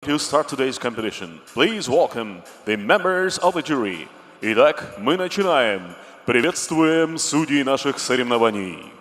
to start today's competition. Please welcome the members of the jury. Итак, мы начинаем. Приветствуем судей наших соревнований.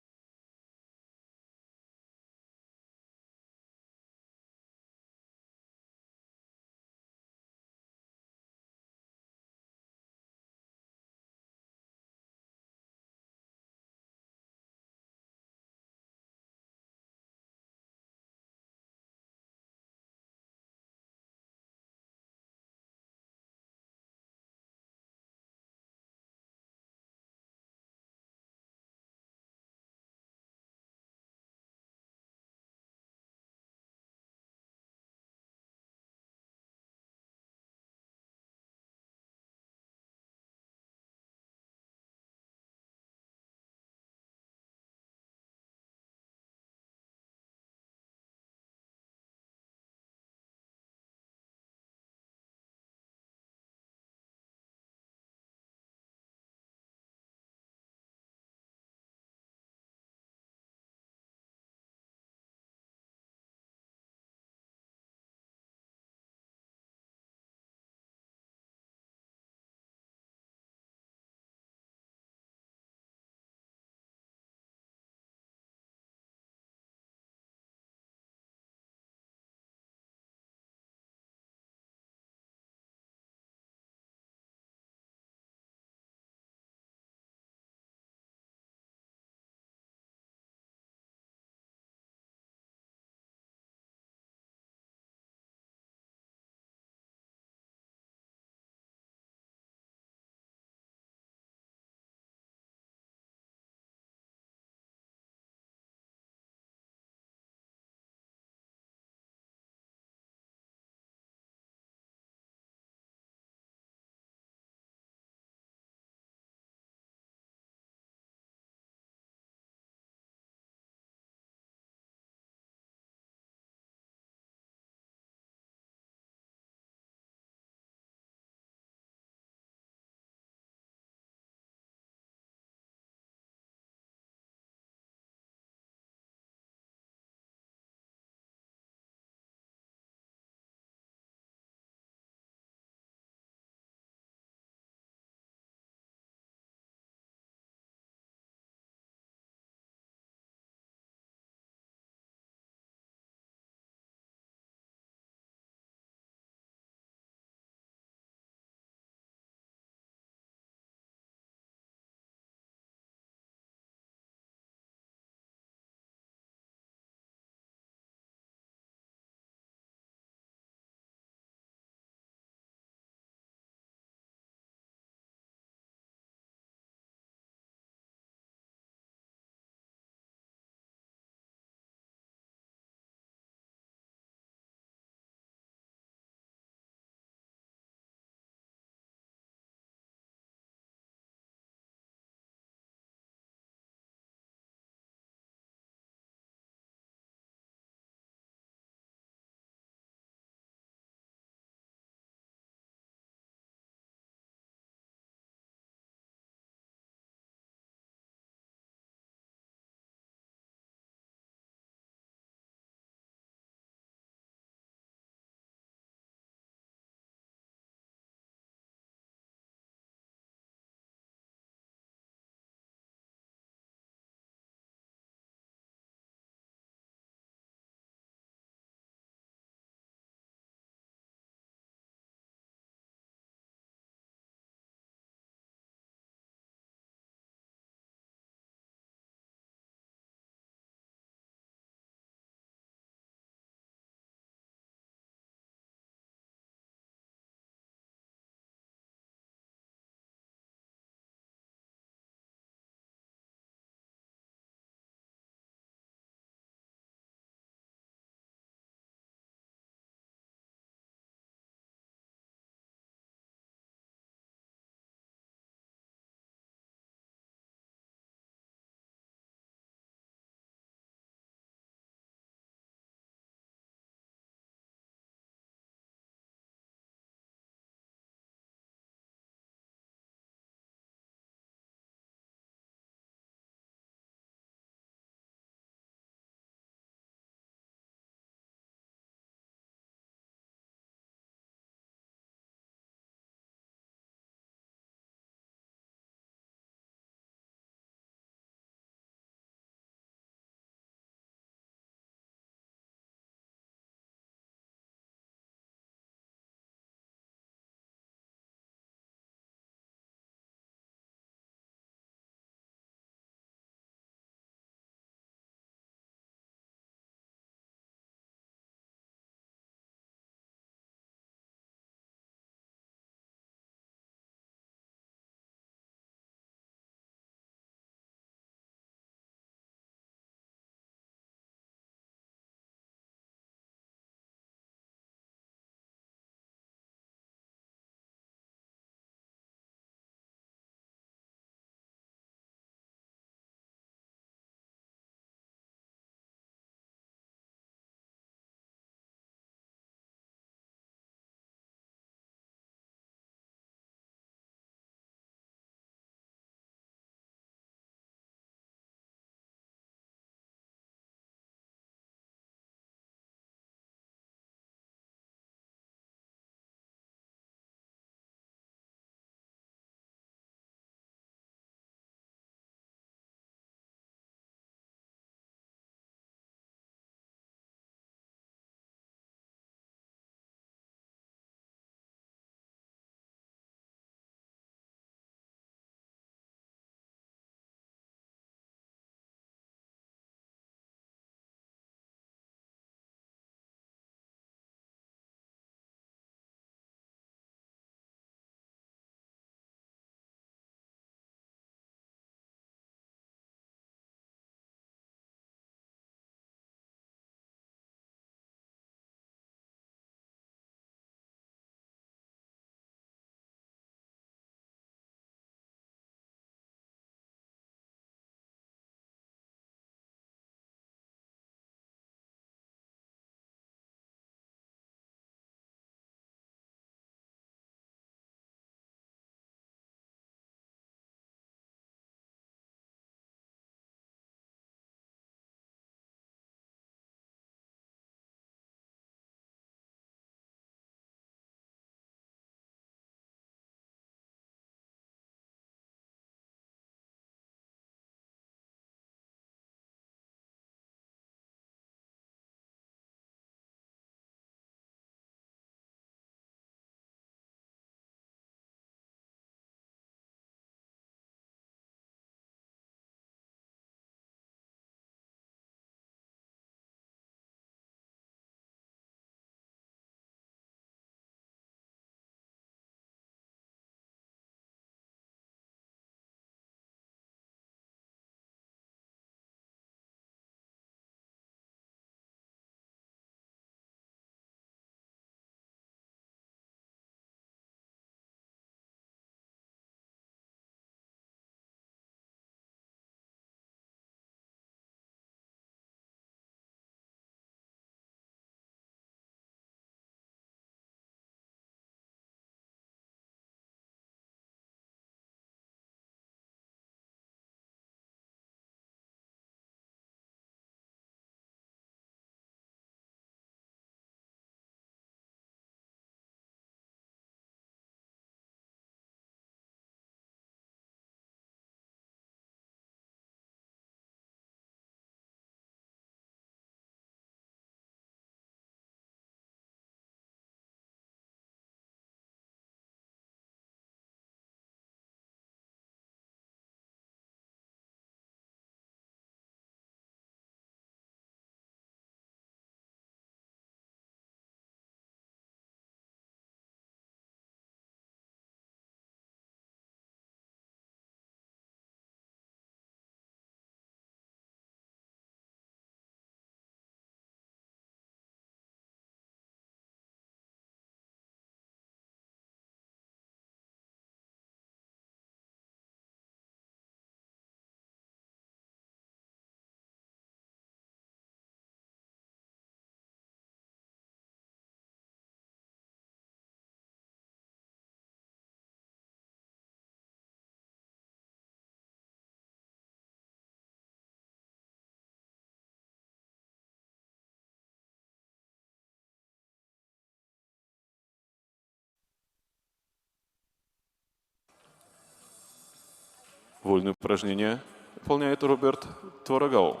Вольное упражнение выполняет Роберт Творогал,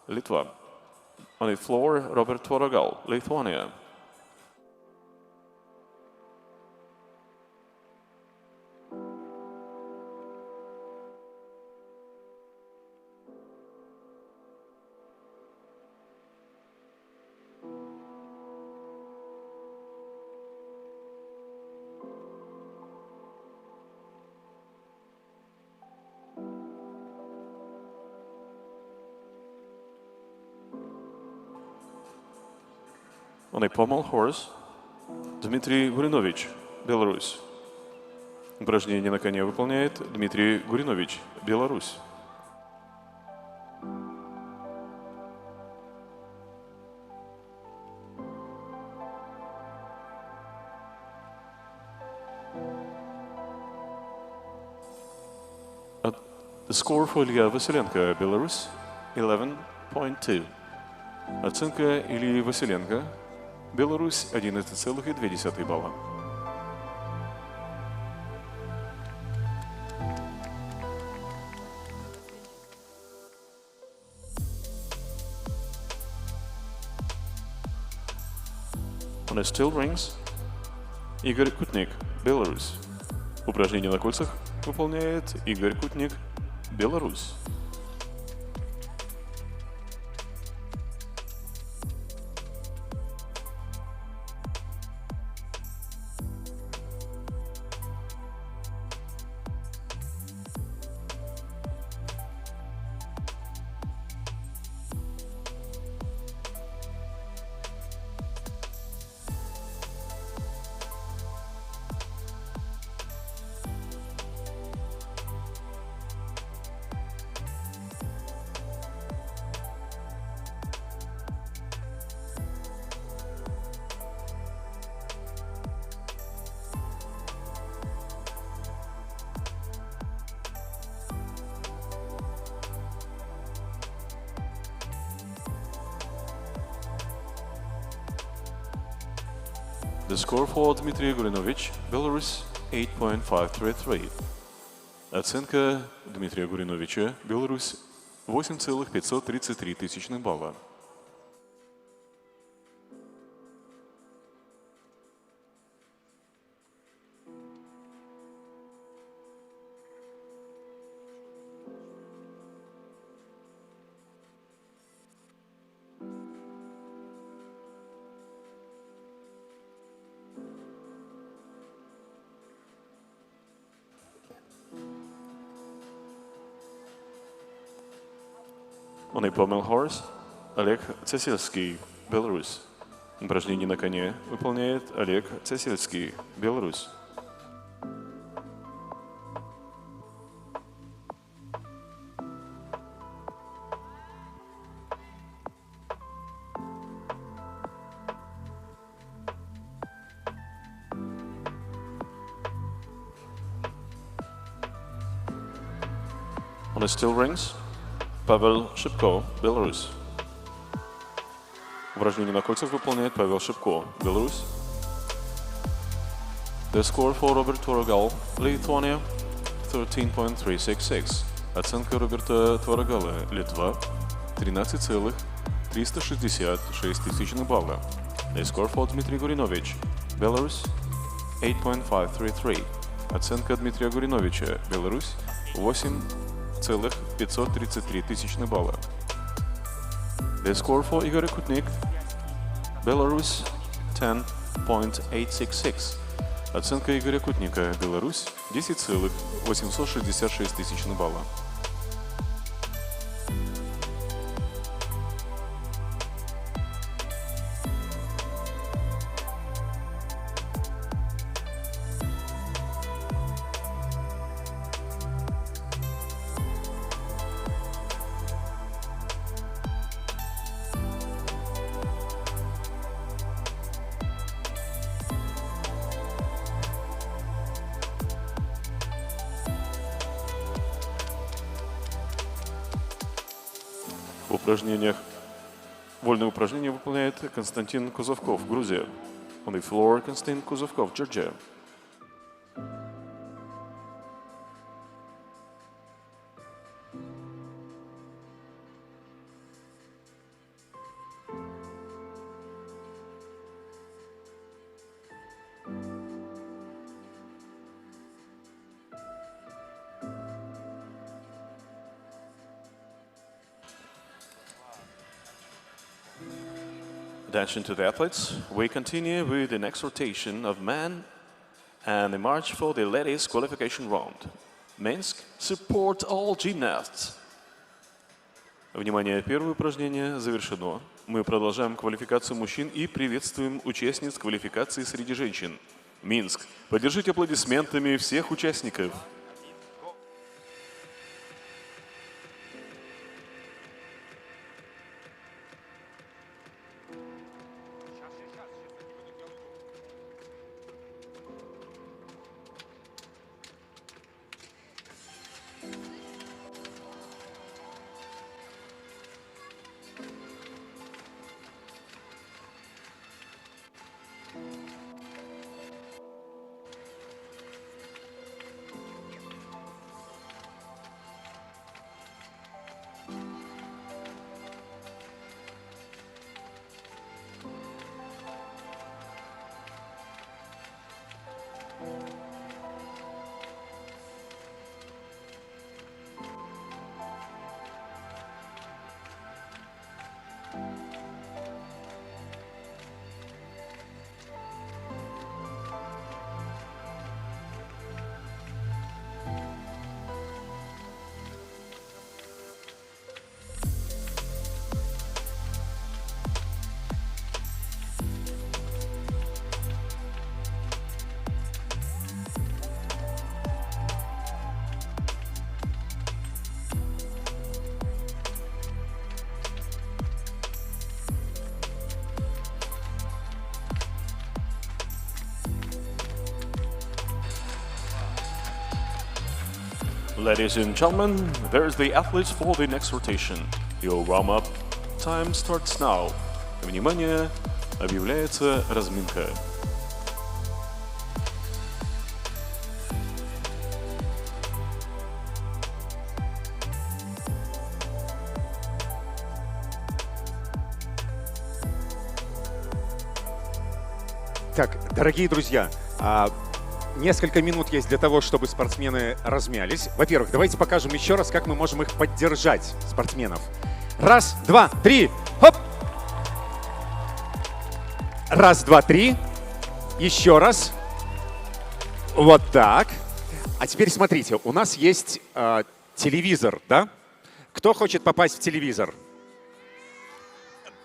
Литва. On the floor, Robert Tворогал, Lithuania. On a pommel horse, Дмитрий Гуринович, Беларусь. Упражнение на коне выполняет Дмитрий Гуринович, Беларусь. The score for Илья Василенко, Беларусь, 11.2. Оценка Ильи Василенко, Беларусь, 11,2 балла. On a steel rings, Игорь Кутник, Беларусь. Упражнение на кольцах выполняет Игорь Кутник, Беларусь. The score for Dmitry Gurinovich, Belarus, 8.533. Оценка Дмитрия Гуриновича, Беларусь, 8,533 балла. On a pommel horse, Олег Цесельский, Беларусь. Упражнение на коне выполняет Олег Цесельский, Беларусь. On a steel rings, Павел Шипко, Беларусь. Упражнение на кольцах выполняет Павел Шипко, Беларусь. The score for Robert Tворогал, Lithuania, 13.366. Оценка Роберта Творогала, Литва, 13,366 балла. The score for Дмитрий Гуринович, Беларусь, 8.533. Оценка Дмитрия Гуриновича, Беларусь, 8,533 балла. The score for Игорь Кутник, Беларусь, 10.866. Оценка Игоря Кутника, Беларусь, 10,866 балла. Вольное упражнение выполняет Константин Кузовков, Грузия. On the floor, Константин Кузовков, Georgia. attention to the athletes. We continue with the next rotation of men and the march for the ladies qualification round. Minsk, support all gymnasts. Внимание, первое упражнение завершено. Мы продолжаем квалификацию мужчин и приветствуем участниц квалификации среди женщин. Минск, поддержите аплодисментами всех участников. Ladies and gentlemen, there's the athletes for the next rotation. Your warm-up time starts now. Внимание, объявляется разминка. Так, дорогие друзья, несколько минут есть для того, чтобы спортсмены размялись. Во-первых, давайте покажем еще раз, как мы можем их поддержать, спортсменов. Раз, два, три, хоп! Раз, два, три. Еще раз. Вот так. А теперь смотрите, у нас есть телевизор, да? Кто хочет попасть в телевизор?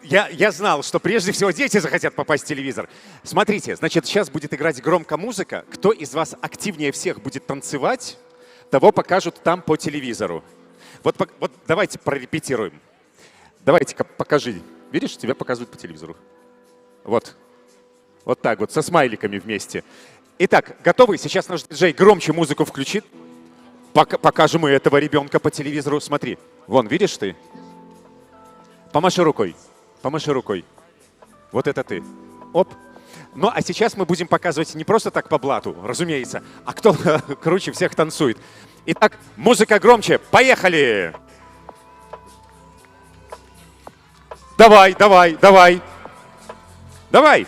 Я знал, что прежде всего дети захотят попасть в телевизор. Смотрите, значит, сейчас будет играть громко музыка. Кто из вас активнее всех будет танцевать, того покажут там по телевизору. Вот давайте прорепетируем. Давайте-ка покажи. Видишь, тебя показывают по телевизору. Вот. Вот так вот, со смайликами вместе. Итак, готовы? Сейчас наш диджей громче музыку включит. Покажем мы этого ребенка по телевизору. Смотри. Вон, видишь ты? Помаши рукой. Помаши рукой. Вот это ты. Оп. Ну, а сейчас мы будем показывать не просто так по блату, разумеется, а кто круче всех танцует. Итак, музыка громче. Поехали! Давай, давай, давай. Давай.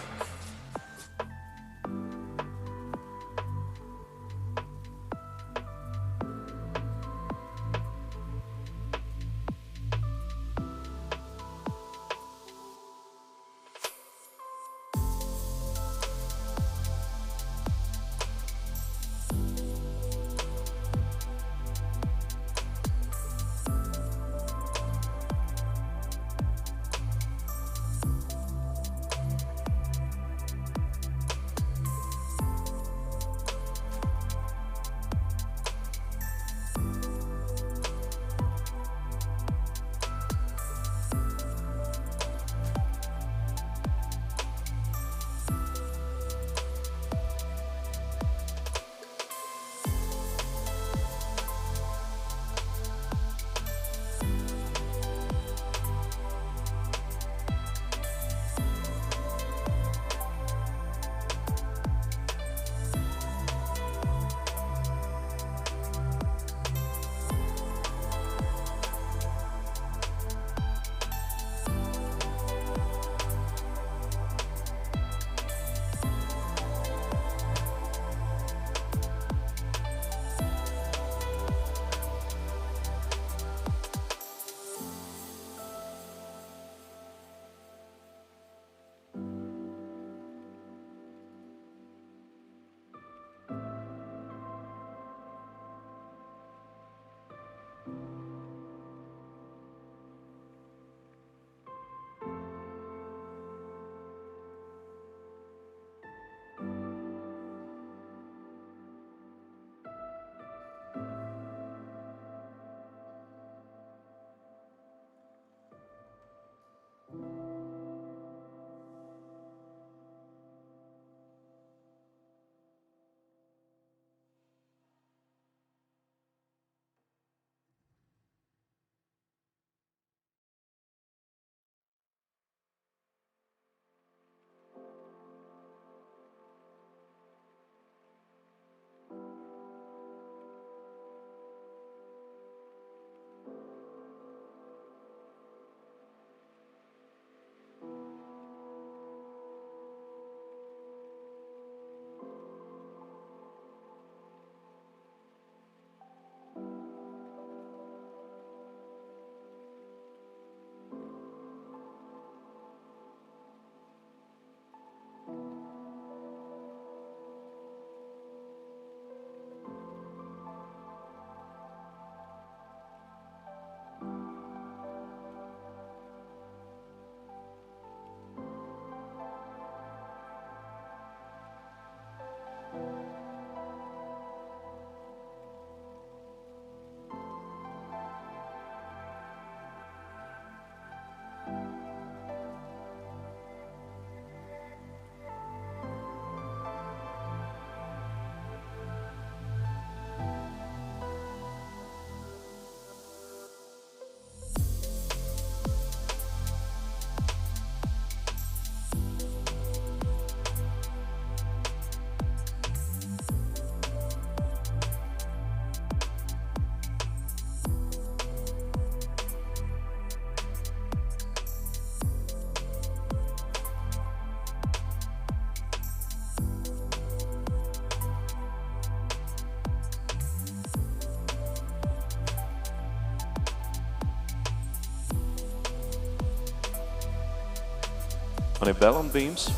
On a balance beams,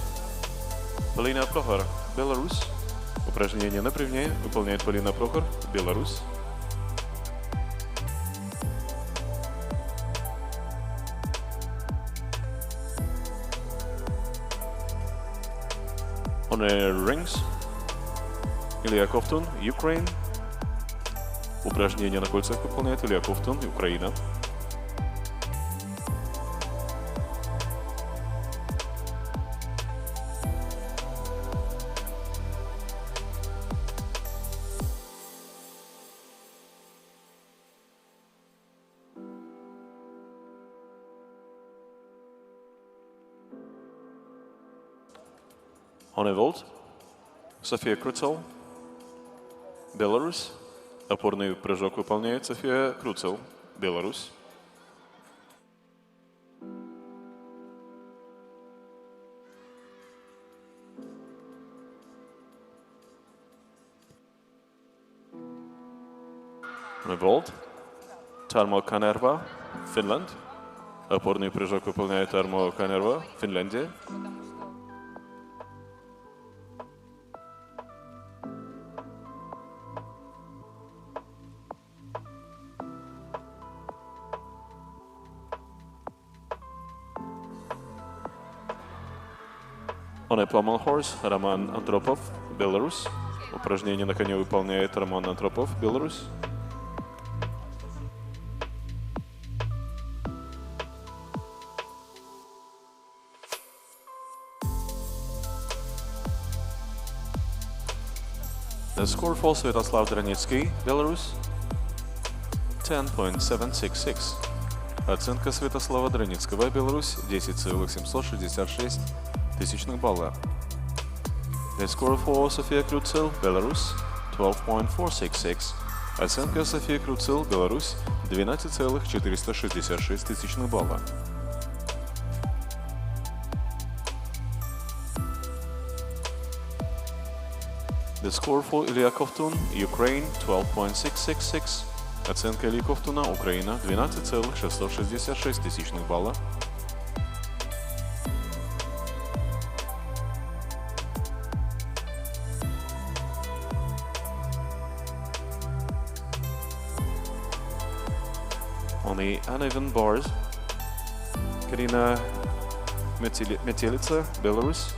Полина Прохор, Беларусь. Упражнение на бревне выполняет Полина Прохор, Беларусь. On a rings, Илья Ковтун, Ukraine. Упражнение на кольцах выполняет Илья Ковтун, Украина. On a vault, София Круцел, Беларусь. Опорный прыжок выполняет София Круцел, Беларусь. On a vault, Tarmo Kanerva, Финлянд. Опорный прыжок выполняет Tarmo Kanerva, Финляндия. On a pommel horse, Роман Антропов, Беларусь. Упражнение на коне выполняет Роман Антропов, Беларусь. The score for Святослав Драницкий, Беларусь, 10.766. Оценка Святослава Драницкого, Беларусь, 10,766 тысячных балла. The score for София Круцел, Беларусь, 12.466. Оценка Софии Круцел, Беларусь, 12,466 тысячных балла. The score for Илья Ковтун, Ukraine, 12.666. Оценка Ильи Ковтуна, Украина, 12,666 тысячных балла. On the uneven bars, Карина Метелица, Беларусь.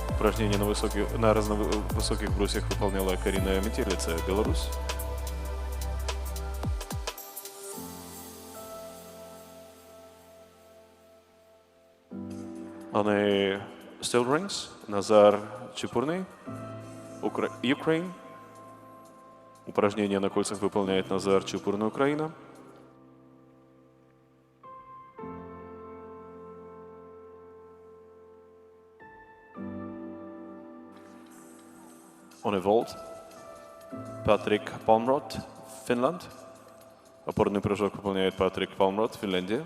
Упражнение на высоких брусьях выполняла Карина Метелица, Беларусь. On a still rings, Назар Чепурный, Ukraine. Упражнение на кольцах выполняет Назар Чепурный, Украина. On a vault, Патрик Палмрот, Финлянд. Опорный прыжок выполняет Патрик Палмрот, Финляндия.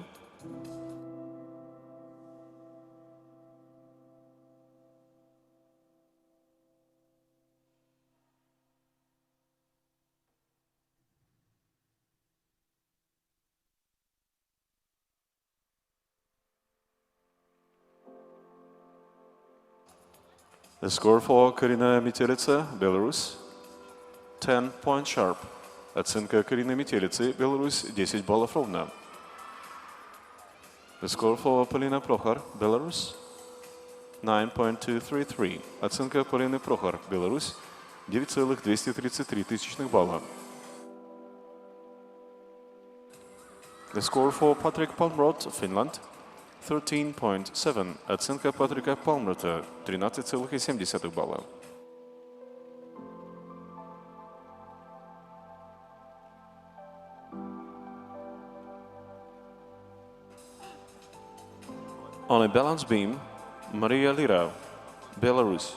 The score for Карина Метелица, Беларусь, 10 point sharp. Оценка Карины Метелицы, Беларусь, 10 баллов ровно. The score for Полина Прохор, Беларусь, 9.233. Оценка Полины Прохор, Беларусь, 9,233 тысячных балла. The score for Patrick Palmrot, Finland, 13.7. Оценка Патрика Палмрота, 13,7 балла. On a balance beam, Мария Лира, Беларусь.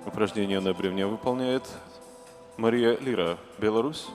Упражнение на бревне выполняет Мария Лира, Беларусь.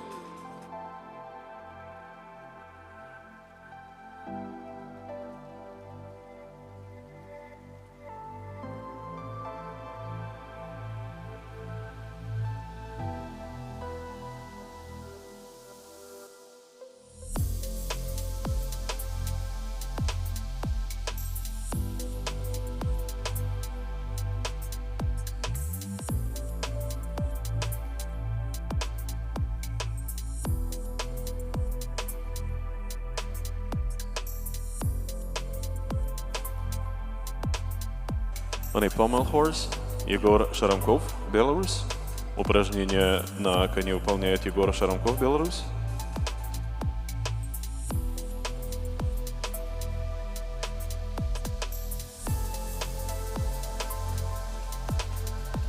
On a pommel horse Егор Шарамков, Беларусь. Упражнение на коне выполняет Егор Шарамков, Беларусь.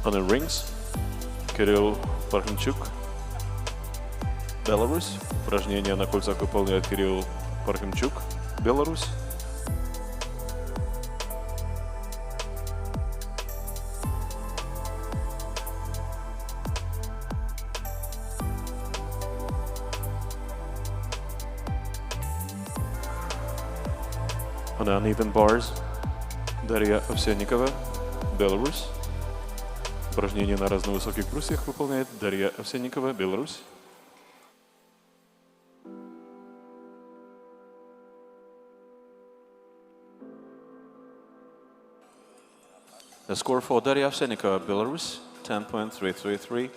On the rings Кирилл Пархимчук, Беларусь. Упражнение на кольцах выполняет Кирилл Пархимчук, Беларусь. On uneven bars Дарья Овсянникова, Беларусь. Упражнение на разновысоких брусьях выполняет Дарья Овсянникова, Беларусь. The score for Darya Ovsyannikova, Belarus, 10.333.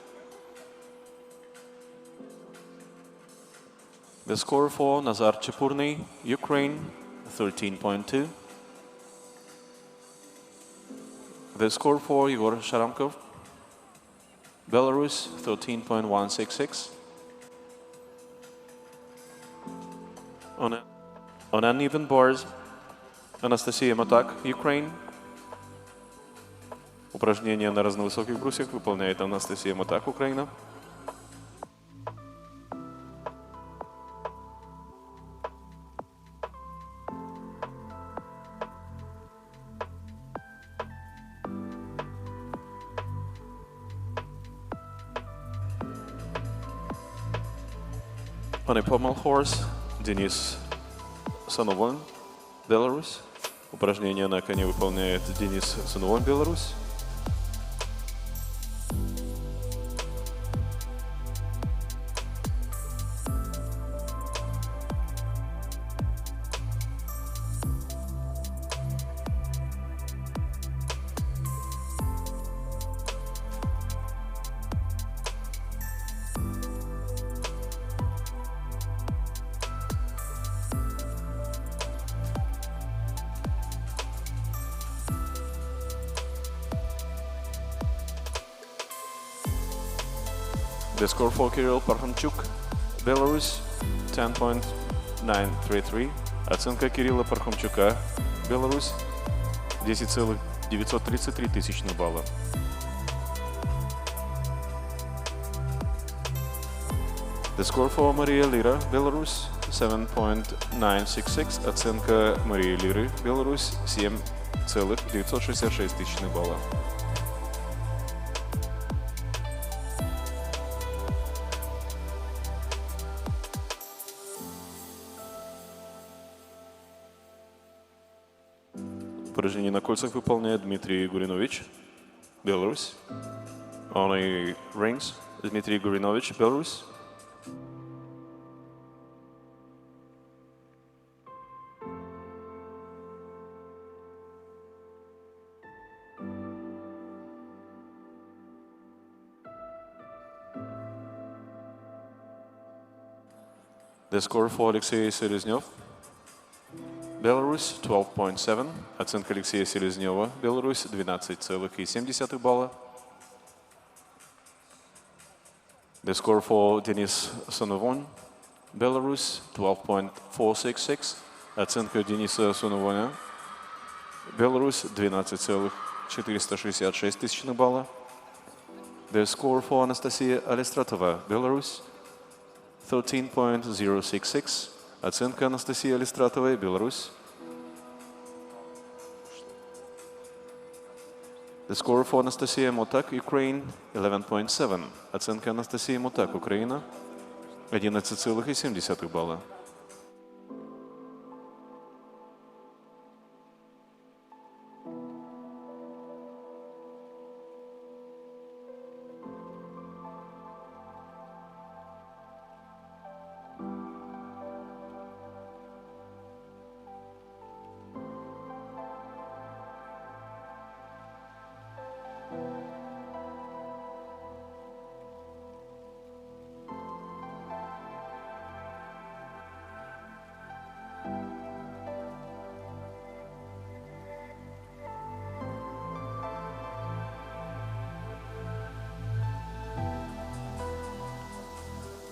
The score for Nazar Chepurny, Ukraine, 13.2. The score for Igor Sharamkov, Belarus, 13.166. On uneven bars, Anastasia Matak, Ukraine. Упражнение на разновысоких брусьях выполняет Анастасия Матак, Украина. On a pommel horse Денис Сановон, Беларусь. Упражнение на коне выполняет Денис Сановон, Беларусь. The score for Kirill Parhamchuk, Belarus, 10.933. Оценка Кирилла Пархамчука, Беларусь, 10,933 тысячных балла. The score for Maria Lira, Belarus, 7.966. Оценка Марии Лиры, Беларусь, 7,966 тысячных балла. Упражнение на кольцах выполняет Дмитрий Гуринович, Беларусь. On a rings, Дмитрий Гуринович, Беларусь. The score for Alexei Селезнев, Беларусь, 12.7. Оценка Алексея Селезнева, Беларусь, 12,7 балла. The score for Денис Сановон, Беларусь, 12.466. Оценка Дениса Сановона, Беларусь, 12,466 тысячных балла. The score for Anastasia Alistratova, Беларусь, 13.066. Оценка Анастасии Алистратовой, Беларусь. The score for Anastasia Motak, Ukraine, 11.7. Оценка Анастасии Мотак, Украина, 11,7 балла.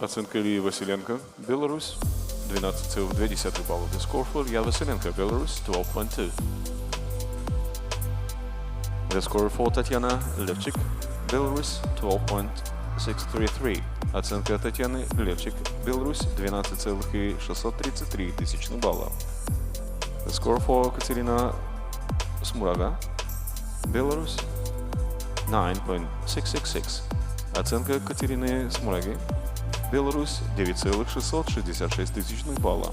Оценка Ильи Василенко, Беларусь, 12,2 балла. The score for Ilya Vasilenko, Belarus, 12.2. The score for Татьяна Левчик, Belarus, 12.633. Оценка Татьяны Левчик, Беларусь, 12,633 балла. The score for Катерина Смурага, Belarus, 9.666. Оценка Катерины Смураги, Беларусь, 9,666 балла.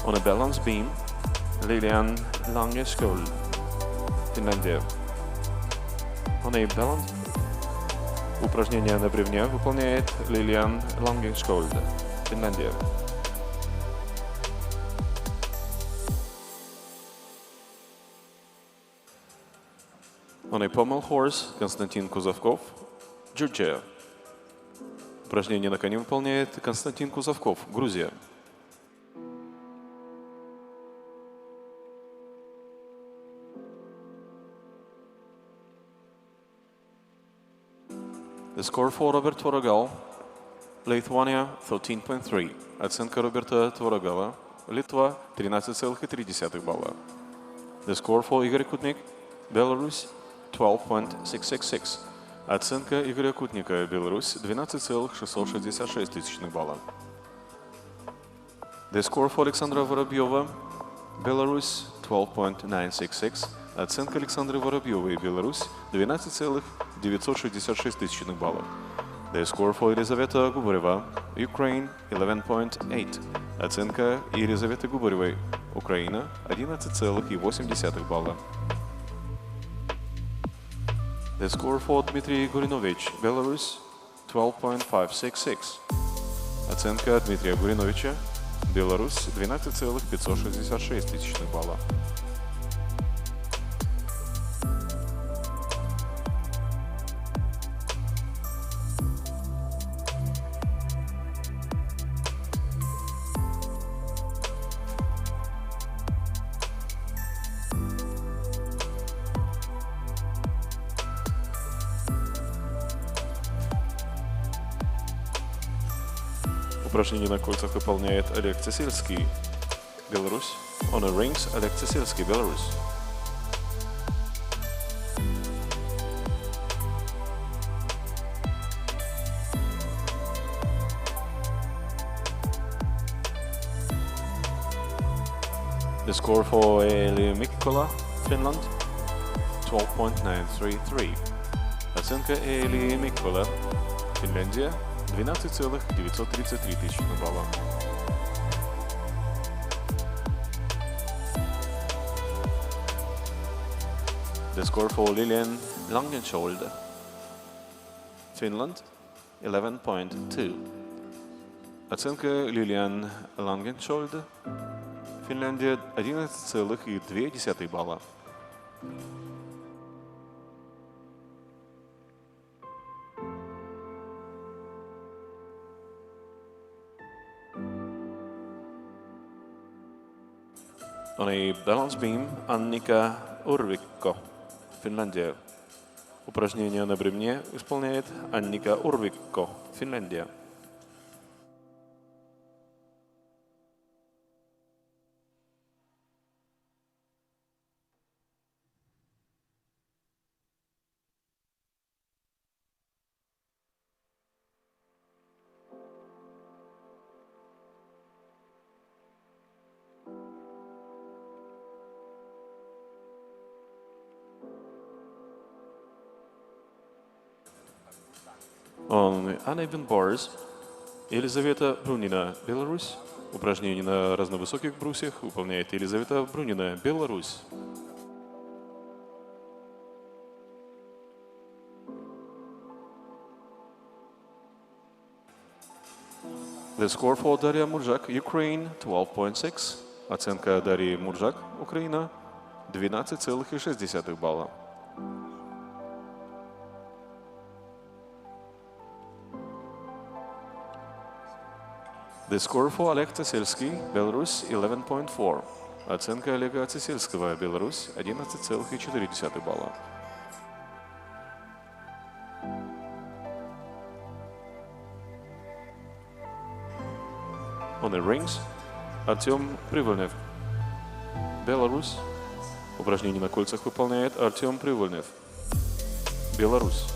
On a balance beam, Lilian Lange-Skuld, Финляндия. On a balance... Упражнение на бревне выполняет Лилиан Лангенскольд, Финляндия. On a pommel horse, Константин Кузовков, Georgia. Упражнение на коне выполняет Константин Кузовков, Грузия. The score for Robert Tvorogal, Lithuania, 13.3. Оценка Роберта Творогала, Литва, 13,3 балла. The score for Игорь Кутник, Belarus, 12.666. Оценка Игоря Кутника, Беларусь, 12,666 балла. The score for Александра Воробьева, Belarus, 12.966. Оценка Александры Воробьевой, Беларусь, 12,966 баллов. The score for Елизавета Губарева, Ukraine, 11.8. Оценка Елизаветы Губаревой, Украина, 11,8 балла. The score for Дмитрий Гуринович, Belarus, 12.566. Оценка Дмитрия Гуриновича, Беларусь, 12,566 балла. Упражнение на кольцах выполняет Олег Цесельский, Беларусь. On a rings, Олег Цесельский, Беларусь. The score for Eli Mikkola, Finland, 12.933. Оценка Eli Mikkola, Финляндия, 12,933 балла. The score for Lilian Langenskjold, Finland, 11.2. Оценка Лилиан Лангенскjold, Финляндия, 11,2 балла. On a balance beam, Annika Urvikko, Финляндия. Упражнение на бремне исполняет Анника Урвикко, Финляндия. On uneven bars, Елизавета Брунина, Беларусь. Упражнение на разновысоких брусьях выполняет Елизавета Брунина, Беларусь. The score for Дарья Муржак, Ukraine, 12.6. Оценка Дарьи Муржак, Украина, 12,6 балла. The score for Олег Цесельский, Беларусь, 11.4. Оценка Олега Цесельского, Беларусь, 11,4 балла. On the rings, Артем Привольнев, Беларусь. Упражнение на кольцах выполняет Артем Привольнев, Беларусь.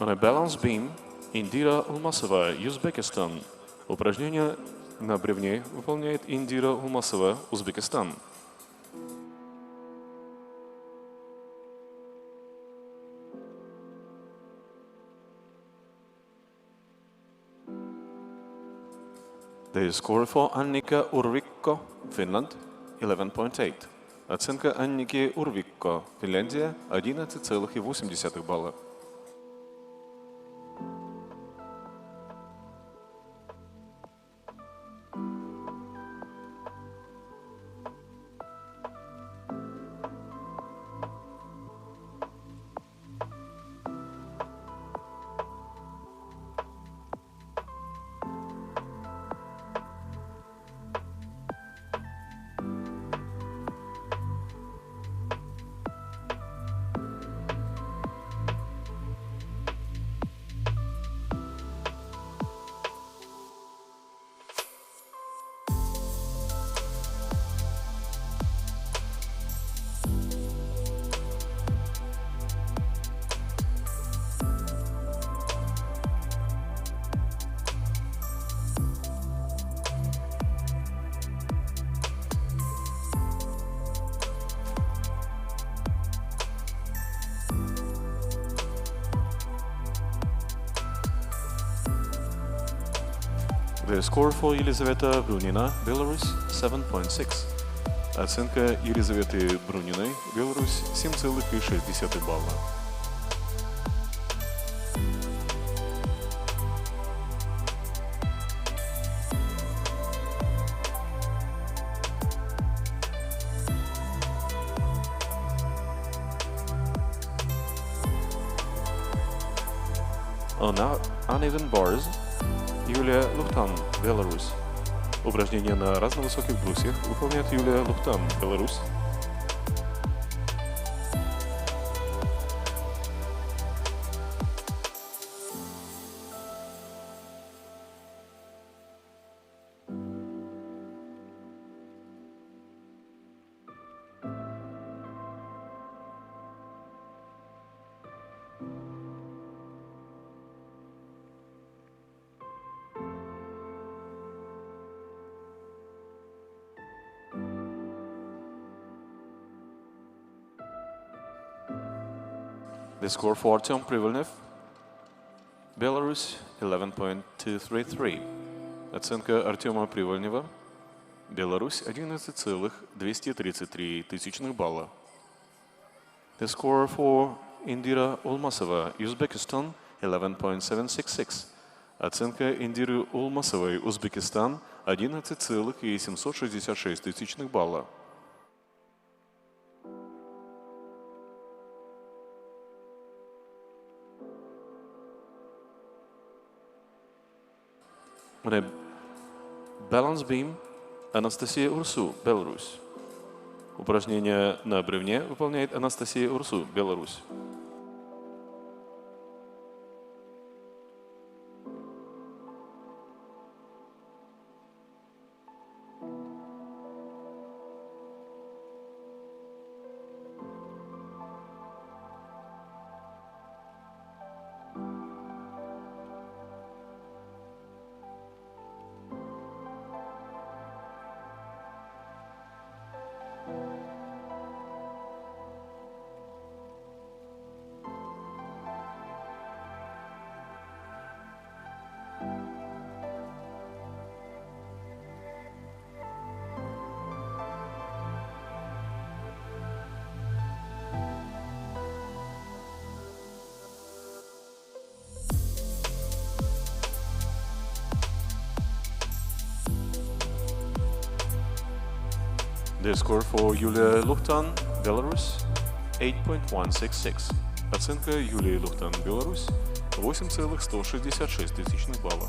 On a balance beam, Индира Улмасова, Узбекистан. Упражнение на бревне выполняет Индира Улмасова, Узбекистан. The score for Annika Urvikko, Finland, 11.8. Оценка Анники Урвикко, Финляндия, 11,8 балла. The score for Елизавета Брунина, Беларусь, 7.6. Оценка Елизаветы Бруниной, Беларусь, 7,6 балла. On uneven bars, Юлия Лухтан, Беларусь. Упражнение на разновысоких брусьях выполняет Юлия Лухтан, Беларусь. The score for Артем Привольнев, Беларусь, 11.233. Оценка Артема Привольнева, Беларусь, 11,233 балла. The score for Индира Улмасова, Узбекистан, 11.766. Оценка Индиры Улмасовой, Узбекистан, 11,766 балла. . On a balance beam Анастасия Урсу, Беларусь. Упражнение на бревне выполняет Анастасия Урсу, Беларусь. The score for Yulia Luhtan, Belarus, 8.166. Оценка Юлии Лухтан, Беларусь, 8,166 балла.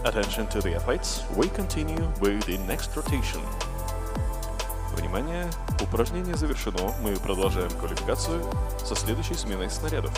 Attention to the athletes, we continue with the next rotation. Внимание, упражнение завершено, мы продолжаем квалификацию со следующей сменой снарядов.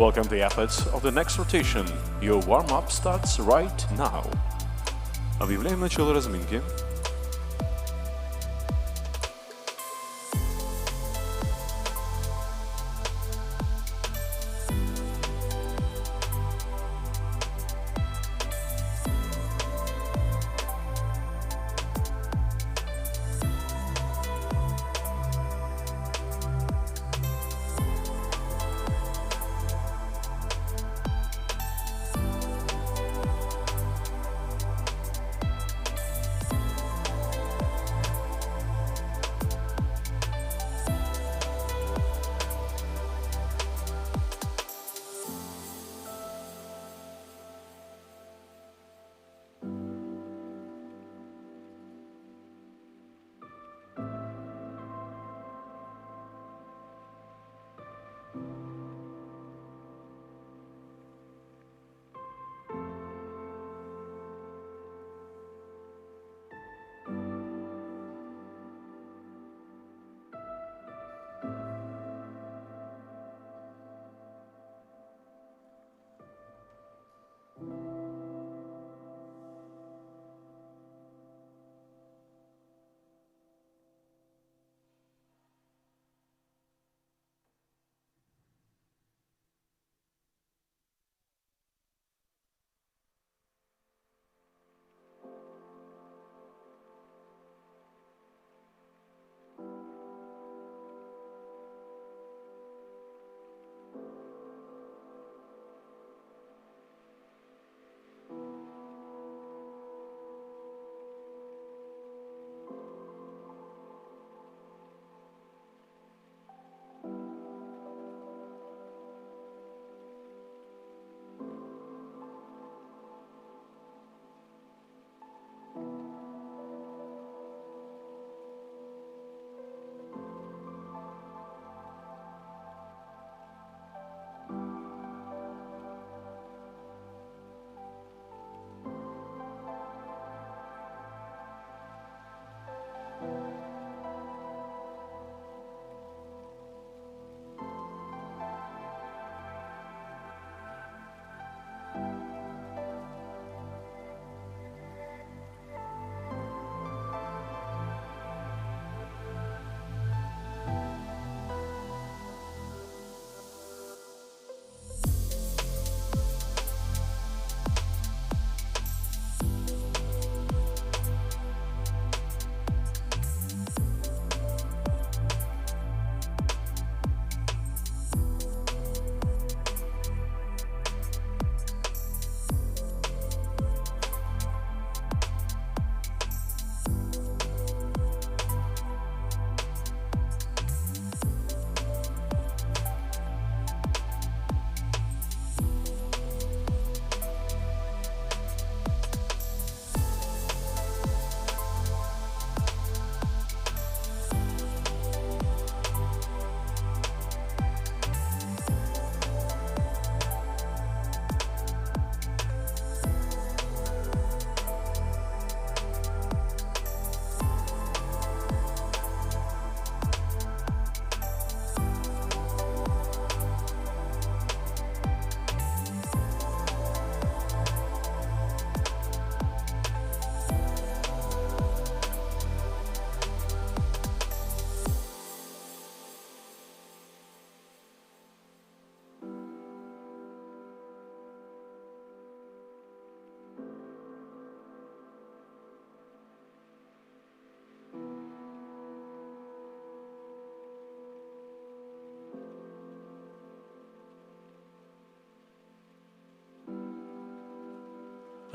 Welcome the athletes of the next rotation. Your warm-up starts right now. Объявляем начало разминки.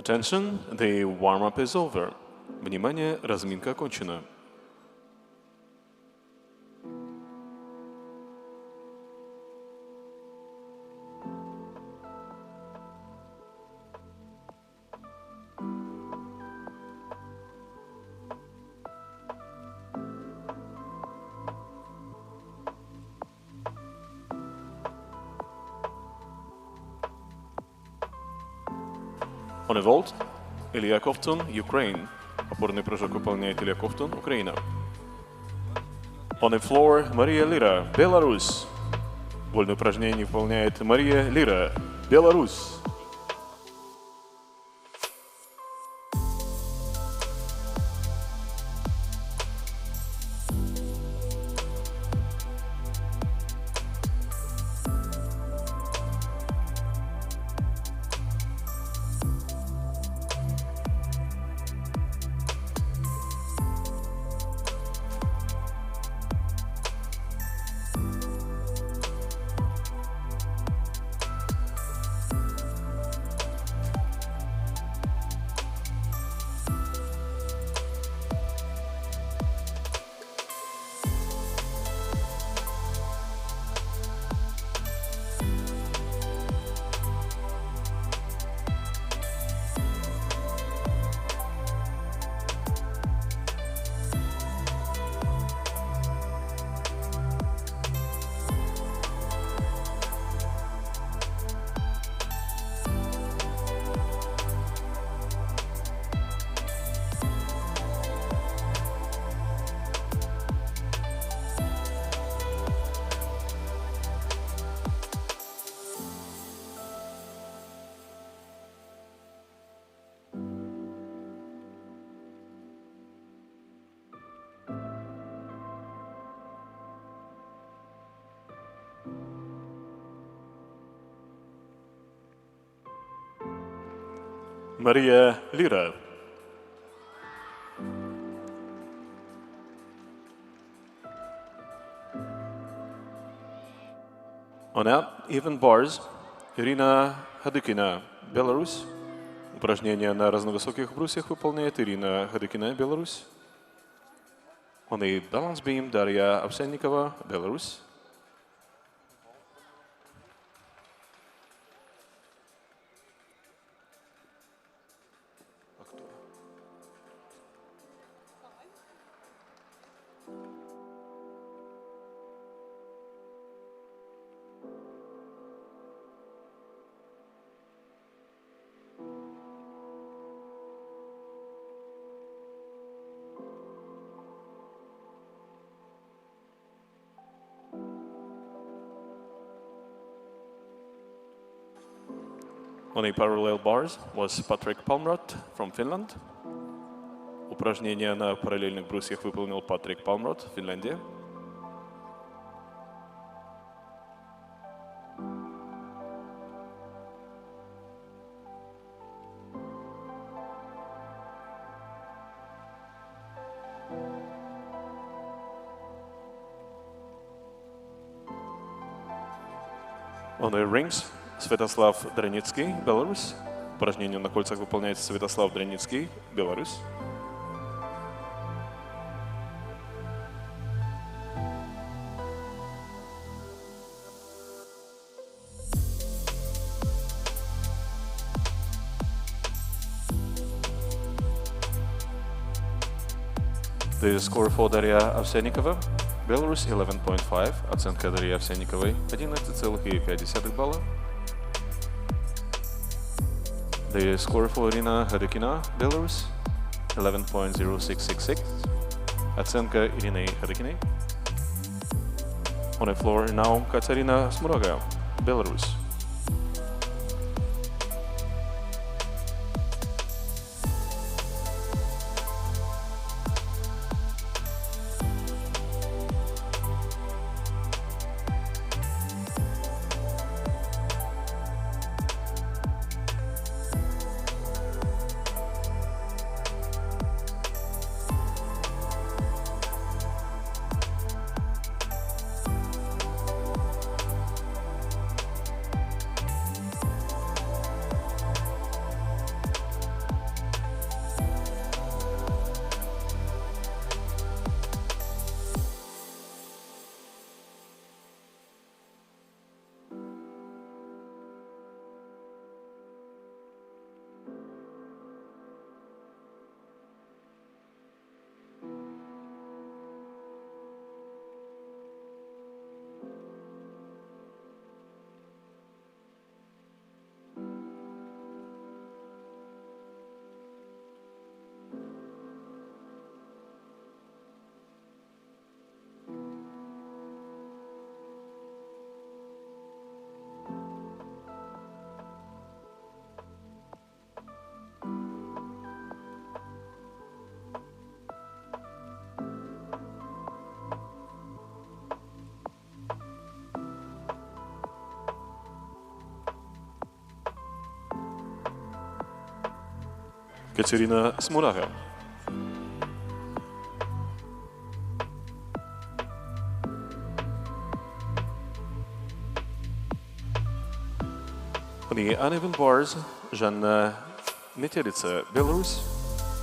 Attention, the warm-up is over. Внимание, разминка окончена. On a vault, Илья Ковтун, Ukraine. Опорный прыжок выполняет Илья Ковтун, Украина. On the floor, Мария Лира, Беларусь. Вольное упражнение выполняет Мария Лира, Беларусь. Мария Лира. On out even bars, Ирина Хадыкина, Беларусь. Упражнение на разновысоких брусьях выполняет Ирина Хадыкина, Беларусь. On the balance beam, Дарья Овсянникова, Беларусь. On the parallel bars was Patrick Palmrot from Finland. Упражнение на параллельных брусьях выполнил Патрик Палмрот, Финляндия. On the rings, Святослав Драницкий, Беларусь. Упражнение на кольцах выполняет Святослав Драницкий, Беларусь. The score for Дарья Овсянникова, Беларусь 11.5, оценка Дарьи Овсянниковой 11,5 балла. The score for Irina Hadykina, Belarus, 11.0666. Оценка Ирины Hadykиной. On the floor now, Katarina Smuraga, Belarus. Катерина Смурага. On the uneven bars Жанна Метелица, Беларусь.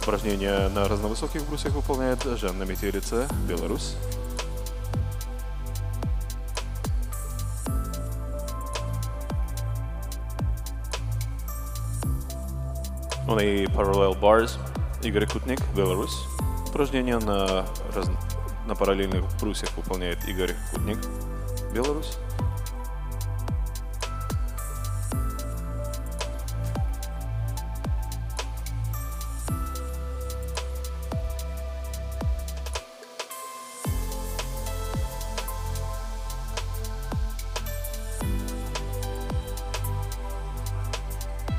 Упражнение на разновысоких брусьях выполняет Жанна Метелица, Беларусь. On the parallel bars Игорь Кутник, Беларусь. Упражнение на параллельных брусьях выполняет Игорь Кутник, Беларусь.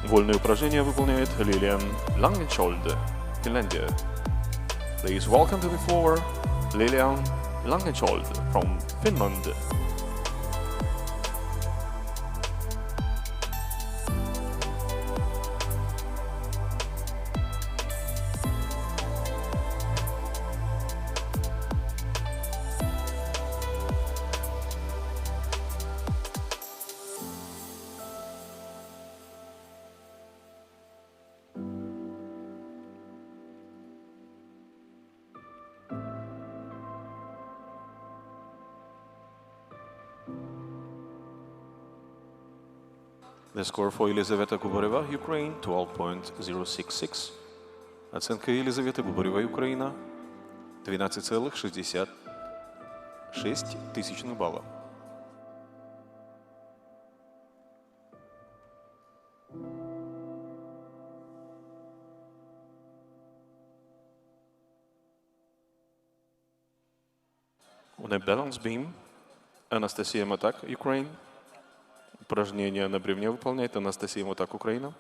Вольные упражнения выполняет Лилиан Langenskjold, Финляндия. Please welcome to the floor Lilian Langenskjold from Finland. The score for Елизавета Губарева, Ukraine, 12.066. Оценка Елизаветы Губаревой, Украина, 12,66 балла. On a balance beam, Анастасия Матак, Ukraine. Упражнение на бревне выполняет Анастасия Матак, Украина.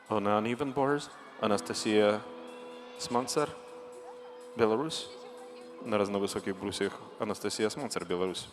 On uneven bars Анастасия Сманцер, Беларусь. На разновысоких брусьях Анастасия Сманцер, Беларусь.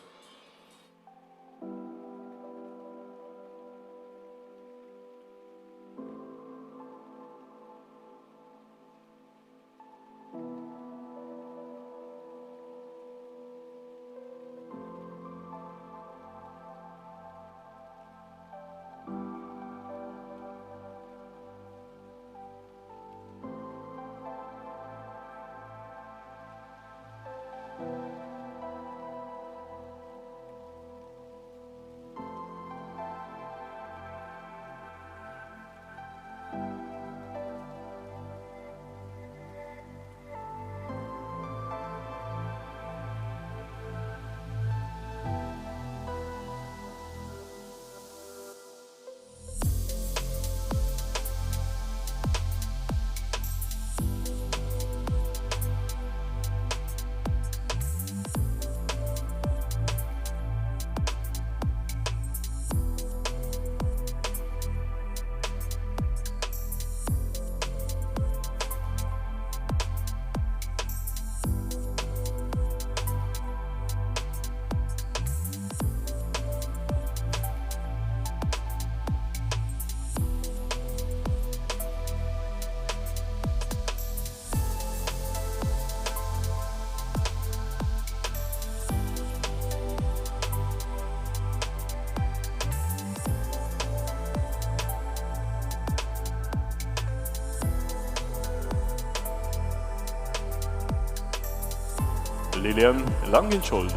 Lilian Langenskjold.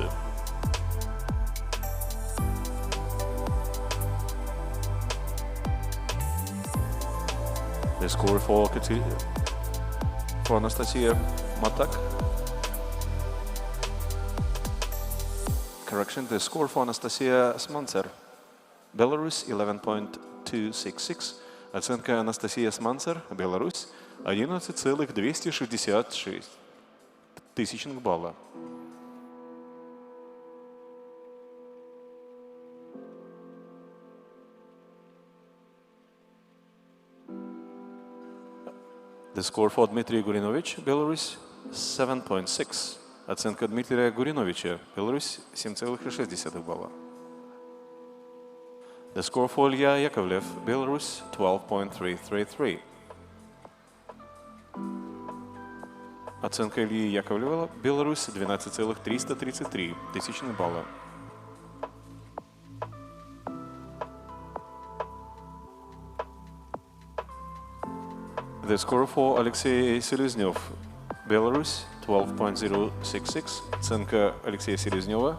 The score for Anastasia Matak. Correction, the score for Anastasia Smancer, Belarus 11.266. Оценка Анастасия Сманцер, Беларусь, 11,266 балла. The score for Dmitry Gurinovich, Belarus, 7.6. Оценка Дмитрия Гуриновича, Беларусь, 7,6 балла. The score for Ilya Yakovlev, Belarus, 12.333. Оценка Ильи Яковлева, Беларусь, 12,333 тысячных балла. The score for Alexei Seleznев, Belarus, 12.066. Оценка Алексея Селезнева,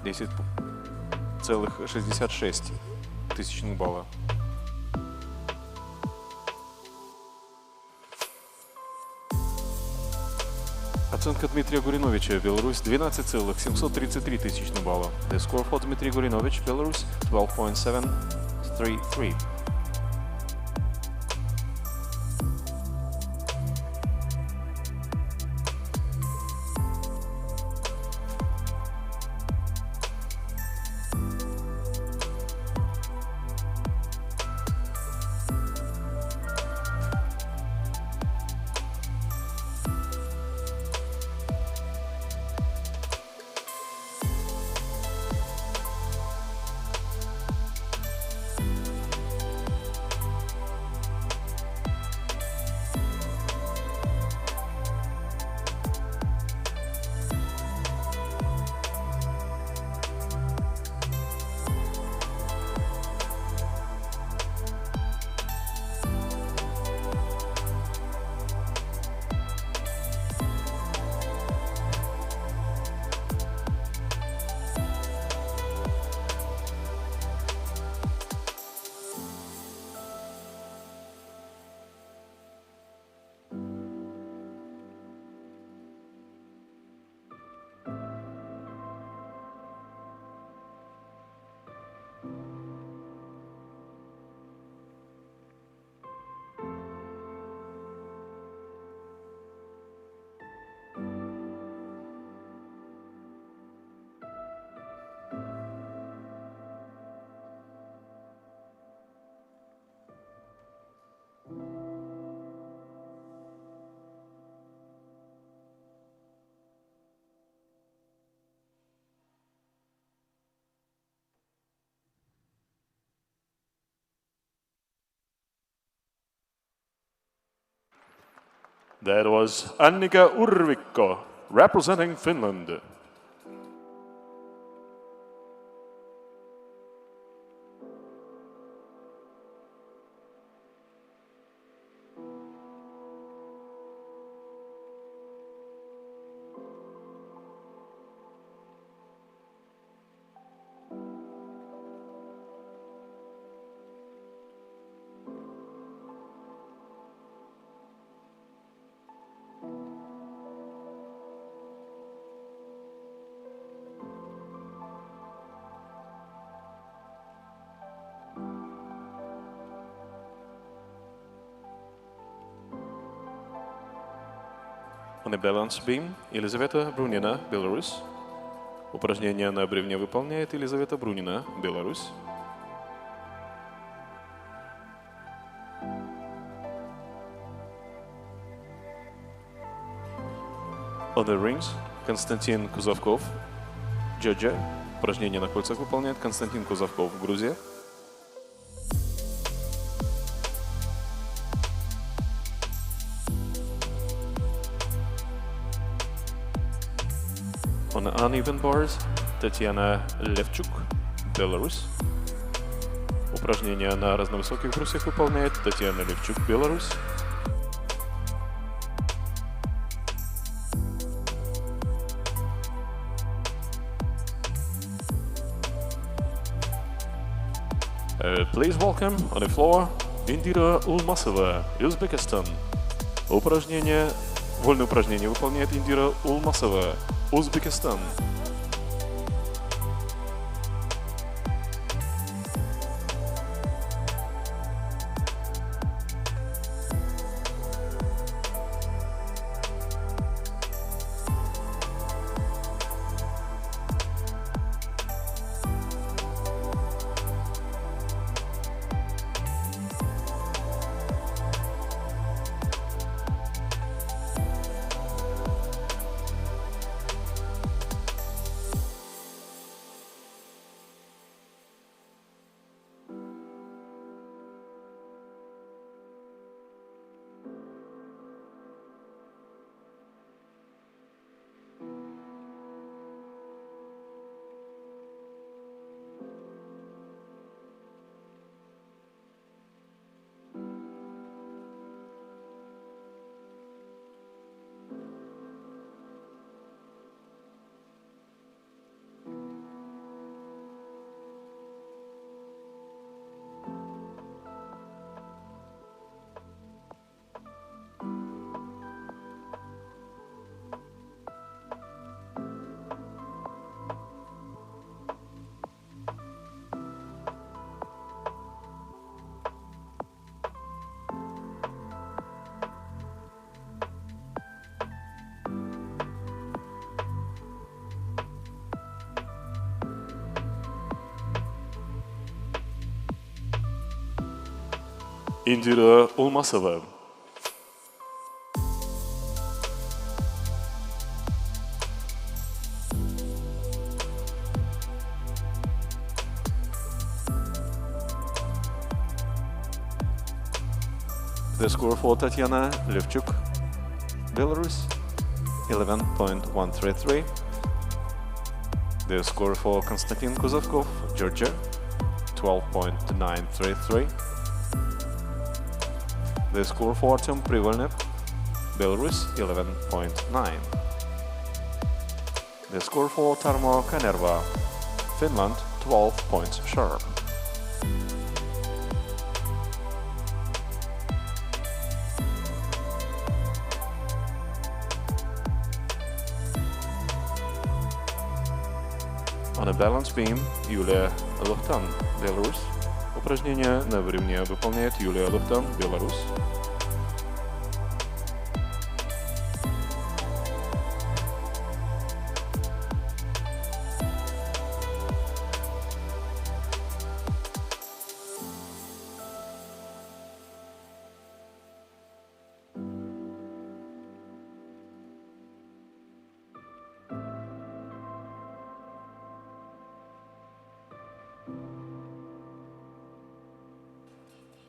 10,66 тысячных балла. Оценка Дмитрия Гуриновича, Беларусь, 12,733 тысячных балла. The score for Dmitry Gurinovich, Belarus, 12.733. That was Annika Urvikko, representing Finland. On the balance beam, Елизавета Брунина, Беларусь. Упражнение на бревне выполняет Елизавета Брунина, Беларусь. On the rings, Константин Кузовков, Georgia. Упражнение на кольцах выполняет Константин Кузовков, Грузия. On the uneven bars, Татьяна Левчук, Беларусь. Упражнение на разновысоких брусьях выполняет Татьяна Левчук, Беларусь. Please welcome on the floor Индира Улмасова, Узбекистан. Вольное упражнение выполняет Индира Улмасова, Узбекистан. Индира Улмасова. The score for Tatiana Levchuk, Belarus, 11.133. The score for Konstantin Kuzovkov, Georgia, 12.933. The score for Artem Privolnev, Belarus, 11.9. The score for Tarmo Kanerva, Finland, 12 points sharp. On a balance beam, Yulia Luhtan, Belarus. Упражнение на бревне выполняет Юлия Лухтан, Беларусь.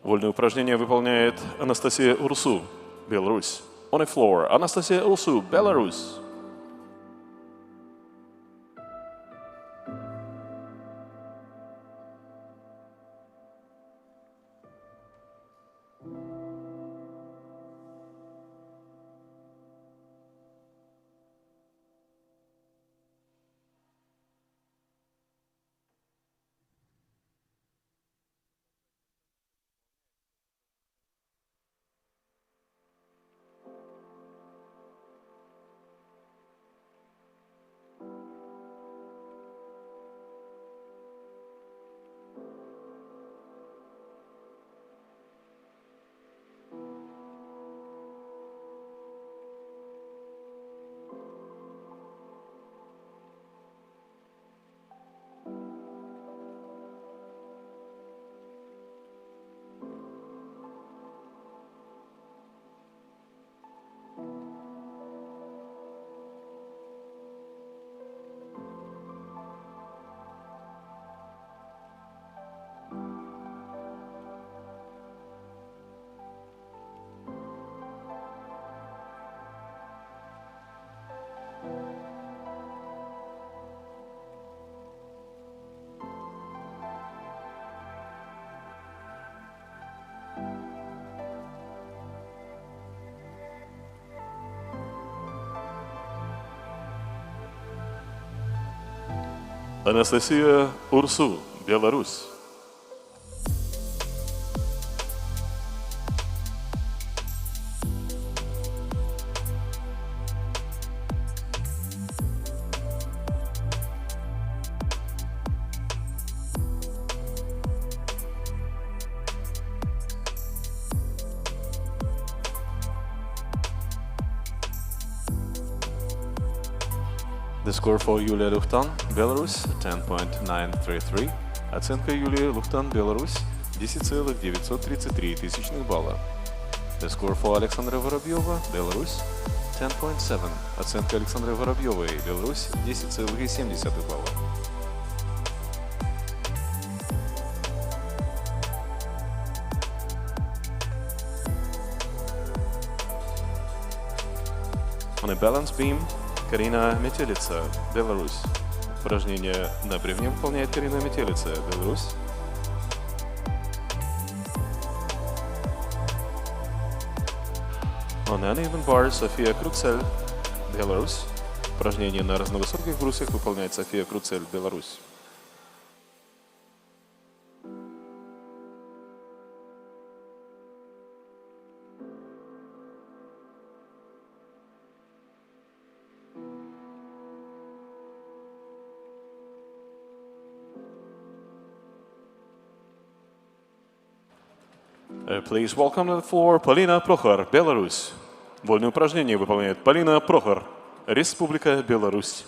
Вольное упражнение выполняет Анастасия Урсу, Беларусь. On the floor, Анастасия Урсу, Беларусь. Анастасия Урсу, Беларусь. The score for Yulia Luhtan, Belarus, 10.933. Оценка Юлии Лухтан, Беларусь, 10,933 тысячных балла. The score for Александра Воробьева, Беларусь, 10.7. Оценка Александры Воробьевой, Беларусь, 10,7 балла. On a balance beam, Карина Метелица, Беларусь. Упражнение на бревне выполняет Карина Метелица, Беларусь. On uneven bar, София Круцель, Беларусь. Упражнение на разновысоких брусьях выполняет София Круцель, Беларусь. Please welcome to the floor Полина Прохор, Беларусь. Вольное упражнение выполняет Полина Прохор, Республика Беларусь.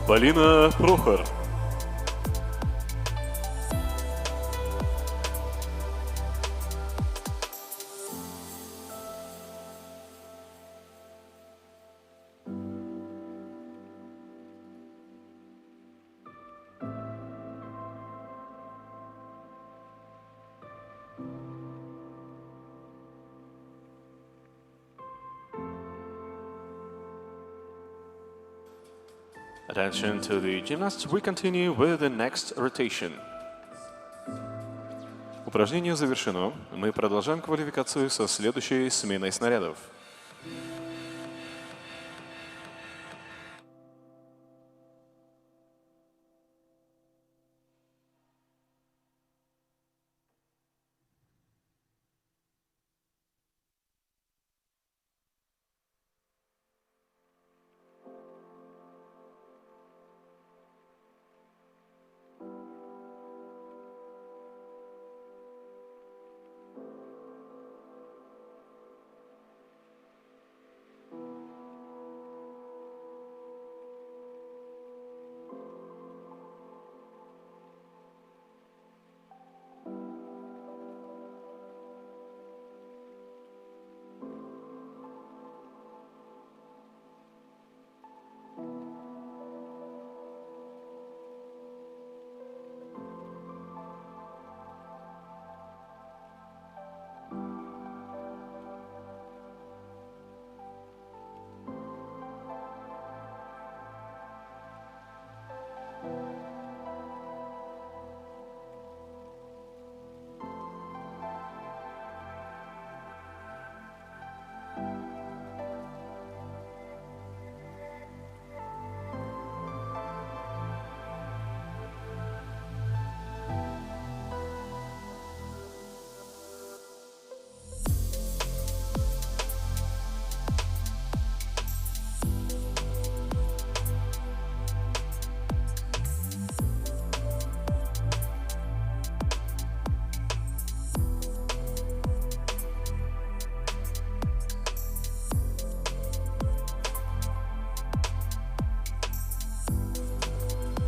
Полина Прохор. Attention to the gymnasts. We continue with the next rotation. Упражнение завершено. Мы продолжаем квалификацию со следующей сменой снарядов.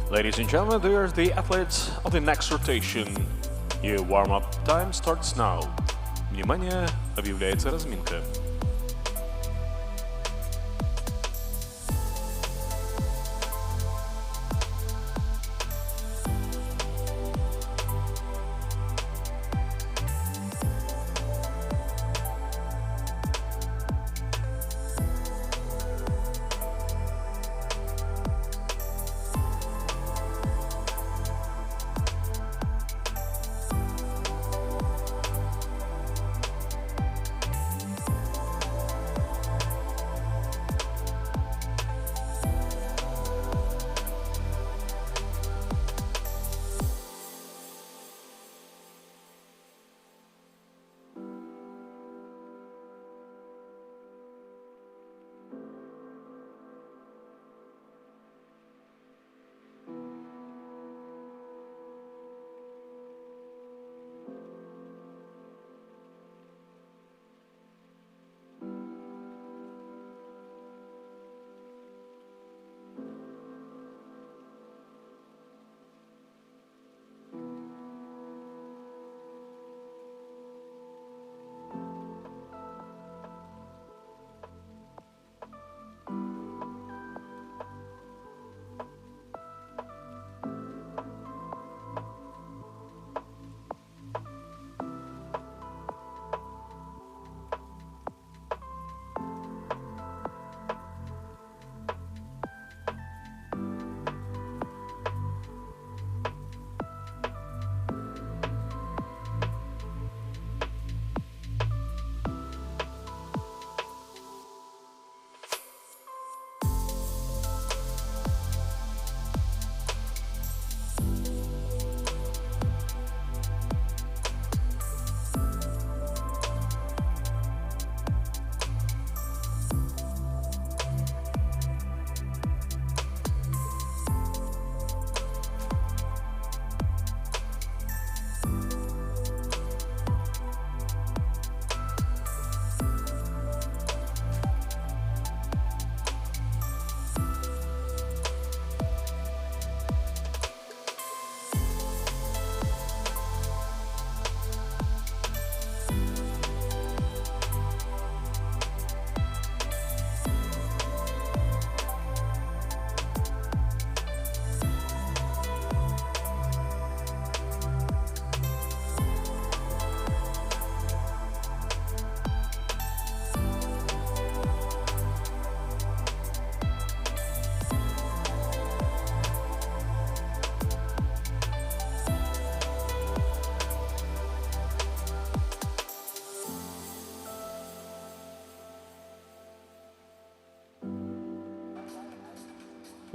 Ladies and gentlemen, they are the athletes of the next rotation. Your warm-up time starts now. Внимание, объявляется разминка.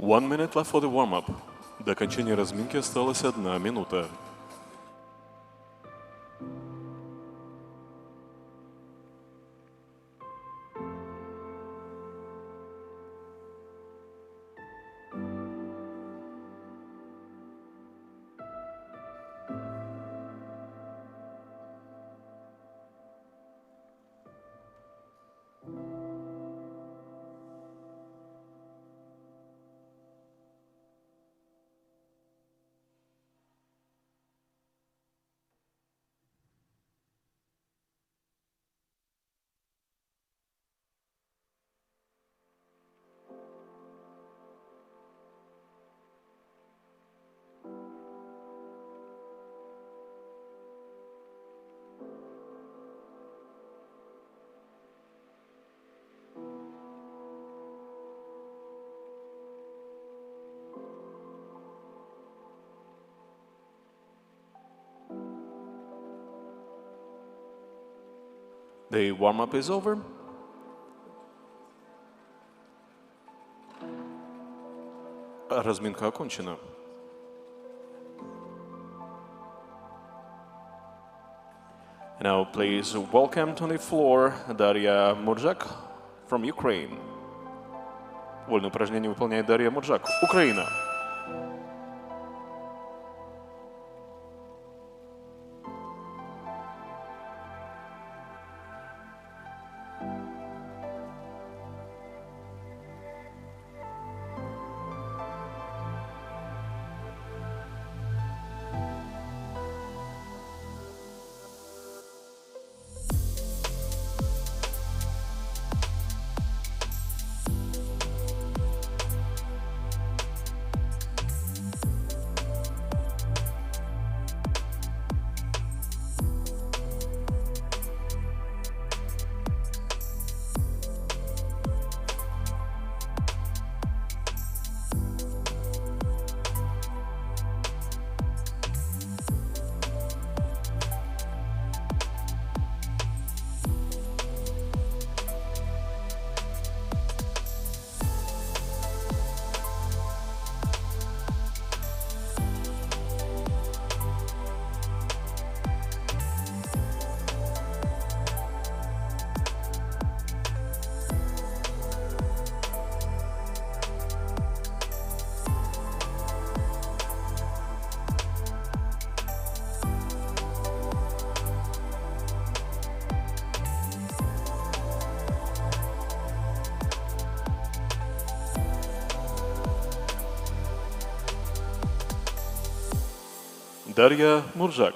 1 minute left for the warm-up. До окончания разминки осталась 1 минута. The warm-up is over. Разминка окончена. Now please welcome to the floor Daria Murjak from Ukraine. Вольное упражнение выполняет Дарья Муржак, Украина. Дарья Муржак.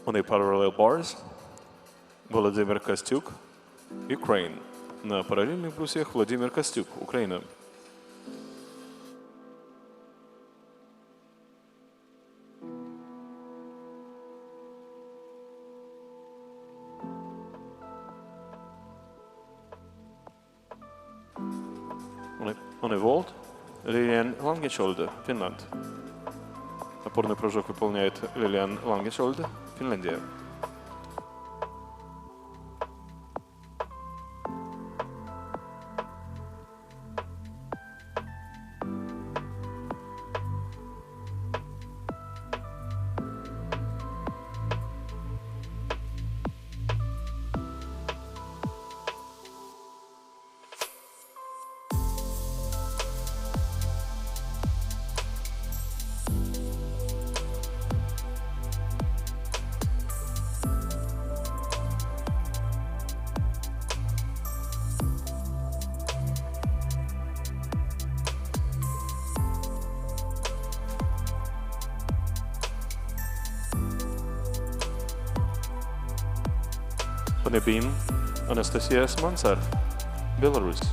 On the parallel bars, Владимир Костюк, Ukraine. На параллельных брусьях Владимир Костюк, Украина. On a vault, Lilian Langeskölde, Финлянд. Опорный прыжок выполняет Лилиан Лангешольд, Финляндия. On a beam, Анастасия Сманцар, Беларусь.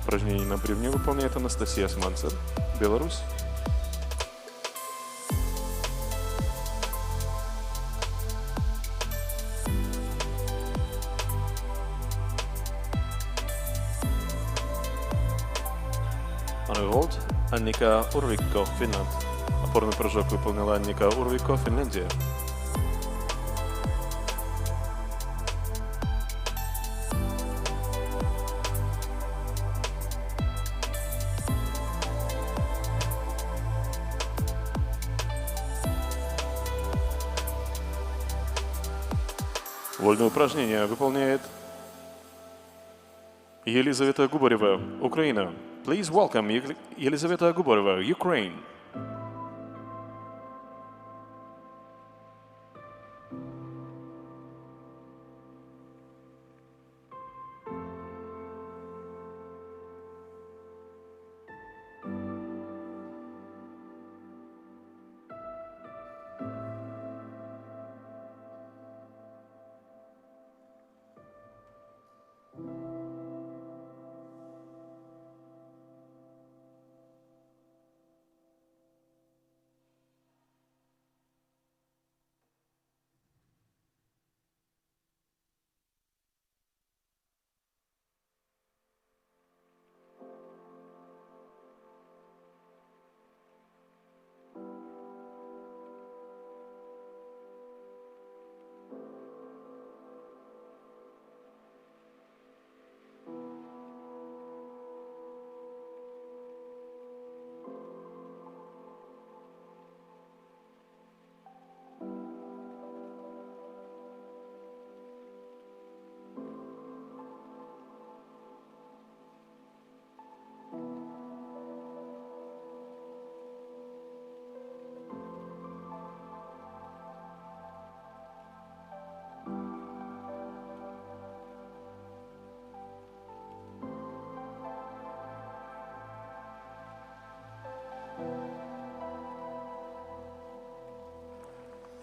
Упражнение на бревне выполняет Анастасия Сманцар, Беларусь. On On a vault, Annika Urvikko, Finland. Опорный прыжок выполнила Анника Урвикко, Финляндия. Вольное упражнение выполняет Елизавета Губарева, Украина. Please welcome Елизавета Губарева, Ukraine.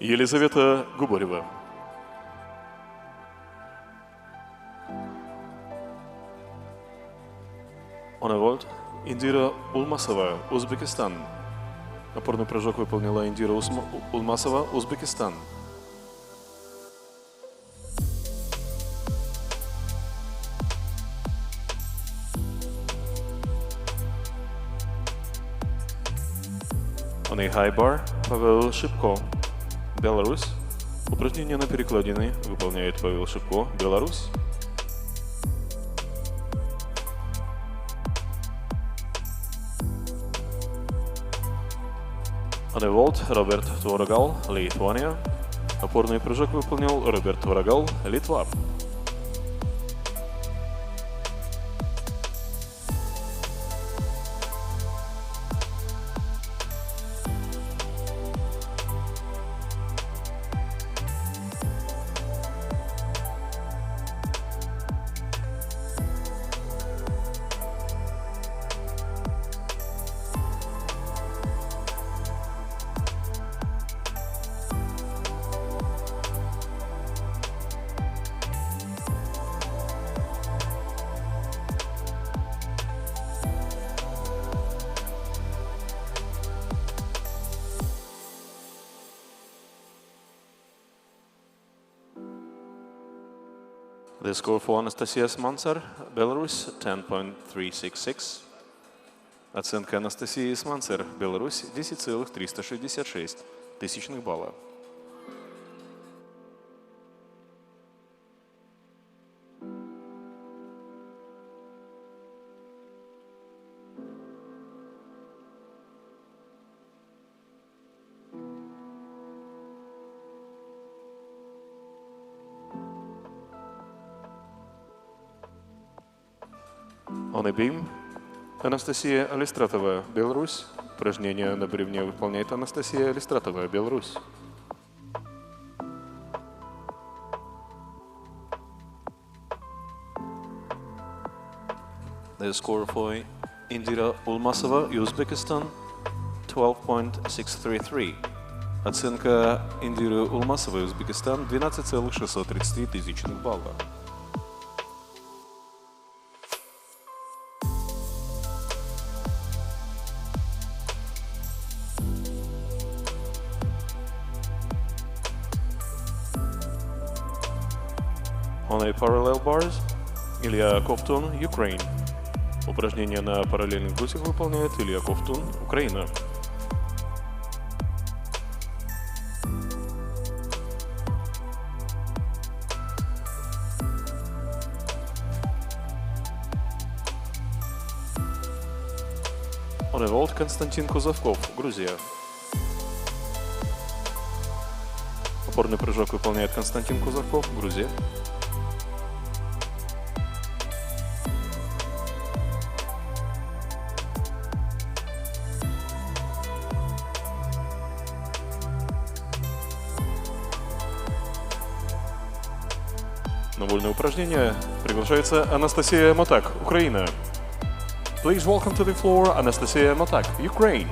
Елизавета Губарева. On a vault, Индира Улмасова, Узбекистан. Опорный прыжок выполнила Индира Улмасова, Узбекистан. On a high bar, Павел Шипко, Беларусь. Упражнение на перекладины выполняет Павел Шипко, Беларусь. On a vault, Роберт Творогал, Литвания. Опорный прыжок выполнил Роберт Творогал, Литва. The score for Anastasia Smansar, Belarus, 10.366. Оценка Анастасии Смансер, Беларусь, 10,366 тысячных балла. On a beam, Анастасия Алистратова, Беларусь. Упражнение на бревне выполняет Анастасия Алистратова, Беларусь. The score for Indira Ulmasova, Uzbekistan, 12.633. Оценка Индиры Улмасовой, Узбекистан, 12,633 тысячных балла. On a parallel bars, Ilya Kovtun, Ukraine. Упражнение на параллельных брусьях выполняет Илья Ковтун, Украина. Револт Константин Кузовков, Грузия. Опорный прыжок выполняет Константин Кузовков, Грузия. На вольное упражнение приглашается Анастасия Мотак, Украина. Please welcome to the floor Anastasia Motak, Ukraine.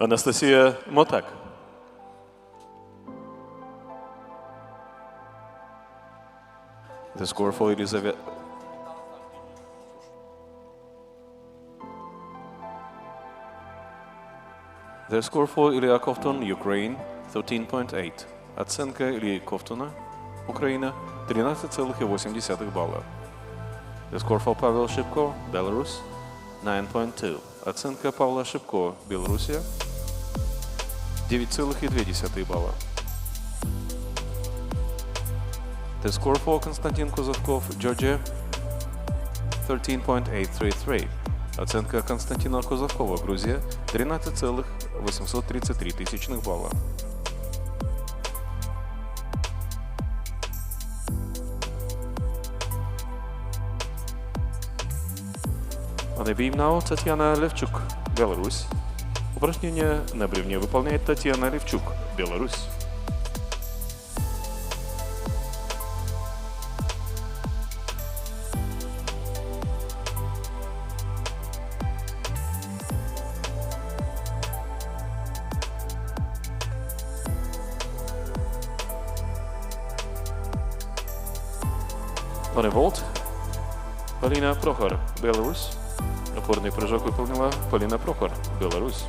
Анастасия Мотак. The score for Elizabeth. The score for Илья Ковтун, Ukraine, 13.8. Оценка Ильи Ковтуна, Украина, 13,8 балла. The score for Pavel Shipko, Belarus, 9.2. Оценка Павла Шипко, Белоруссия, 9,2 балла. The score for Konstantin Kuzovkov, Georgia, 13.833. Оценка Константина Кузовкова, Грузия, 13,833 балла. On the beam now, Татьяна Левчук, Беларусь. Упражнение на бревне выполняет Татьяна Левчук, Беларусь. On a vault, Полина Прохор, Беларусь. Опорный прыжок выполнила Полина Прохор, Беларусь.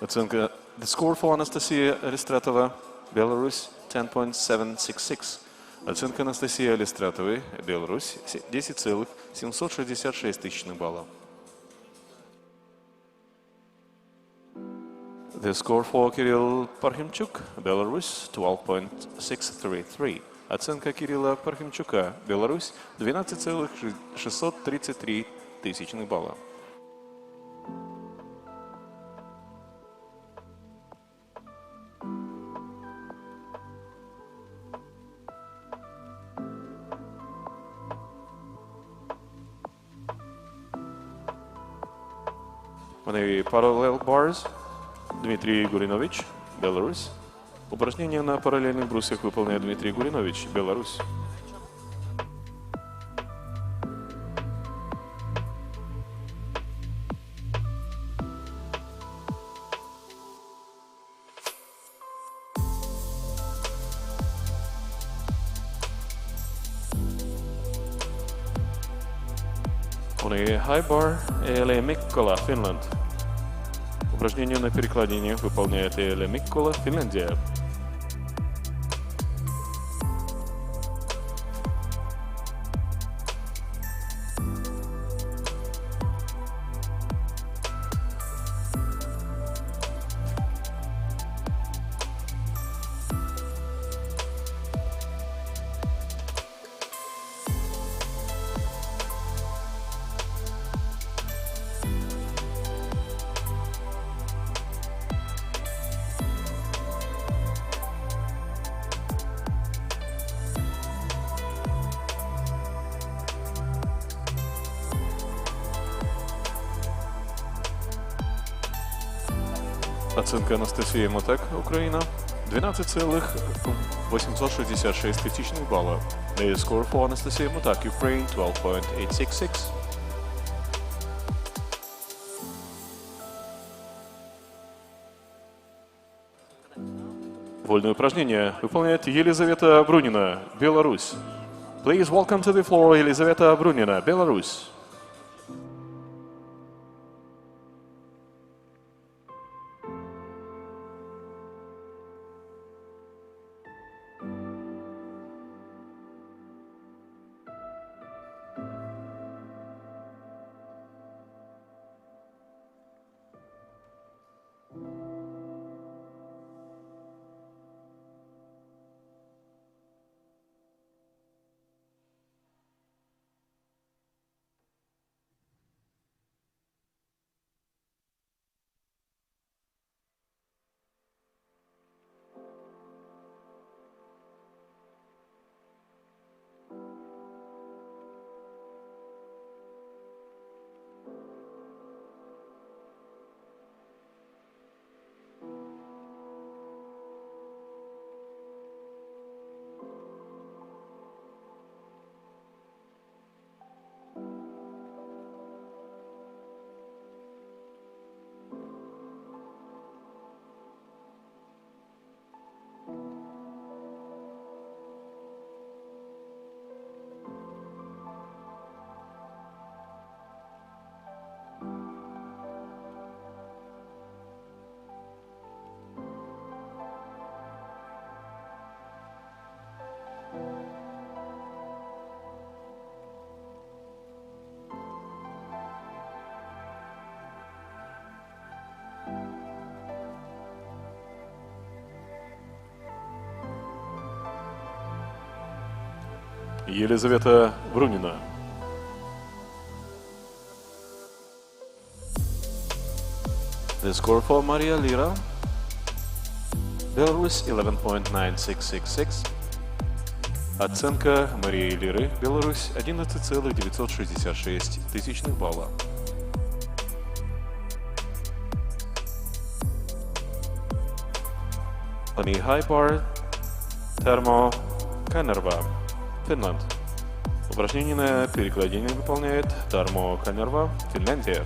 Оценка The score for Анастасия Листратова, Беларусь, 10.766. Оценка Анастасии Листратовой, Беларусь, 10,766 балла. The score for Кирилл Пархимчук, Беларусь, 12.633. Оценка Кирилла Пархимчука, Беларусь, 12,633 балла. On the parallel bars, Dmitry Gurinovich, Belarus. Упражнение на параллельных брусьях выполняет Дмитрий Гуринович, Беларусь. Oni high bar или Mikkola, Финлянд. Упражнение на перекладине выполняет или Mikkola, Финляндия. Оценка Анастасии Мотек, Украина, 12,866 тысячных балла. The score for Anastasia Motak, Ukraine, 12.866. Вольное упражнение выполняет Елизавета Брунина, Беларусь. Please welcome to the floor Елизавета Брунина, Беларусь. Елизавета Брунина. The score for Maria Lira, Беларусь, 11.9666. Оценка Марии Лиры, Беларусь, 11,966 тысячных балла. Oni high bar, термо, Канерва, Финлянд. Упражнение на перекладине выполняет Тармо Канерва, Финляндия.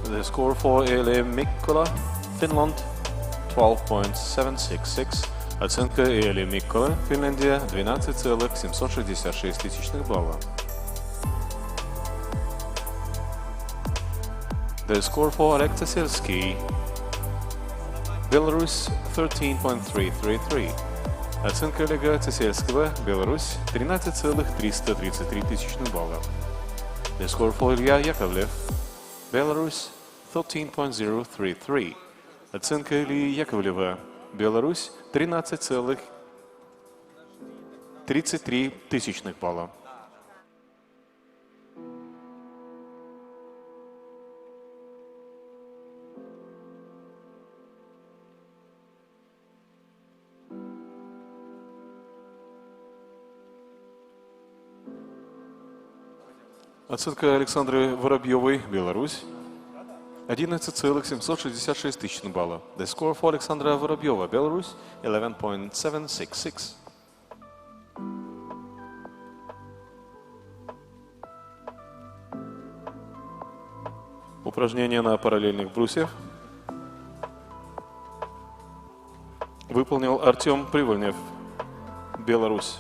The score for Eli Mikkola, Finland, 12.766. Оценка Eli Mikkola, Финляндия, 12,766 тысячных балла. The score for Олег Тесельский, Беларусь, 13.333. Оценка Олега Тесельского, Беларусь, 13,333 тысячных балла. The score for Илья Яковлев, Беларусь, 13.033. Оценка Ильи Яковлева, Беларусь, 13,33 тысячных балла. Оценка Александры Воробьевой, Беларусь, 11,766 тысячных балла. The score for Alexandra Vorobyova, Belarus, 11.766. Упражнение на параллельных брусьях выполнил Артем Привольнев, Беларусь.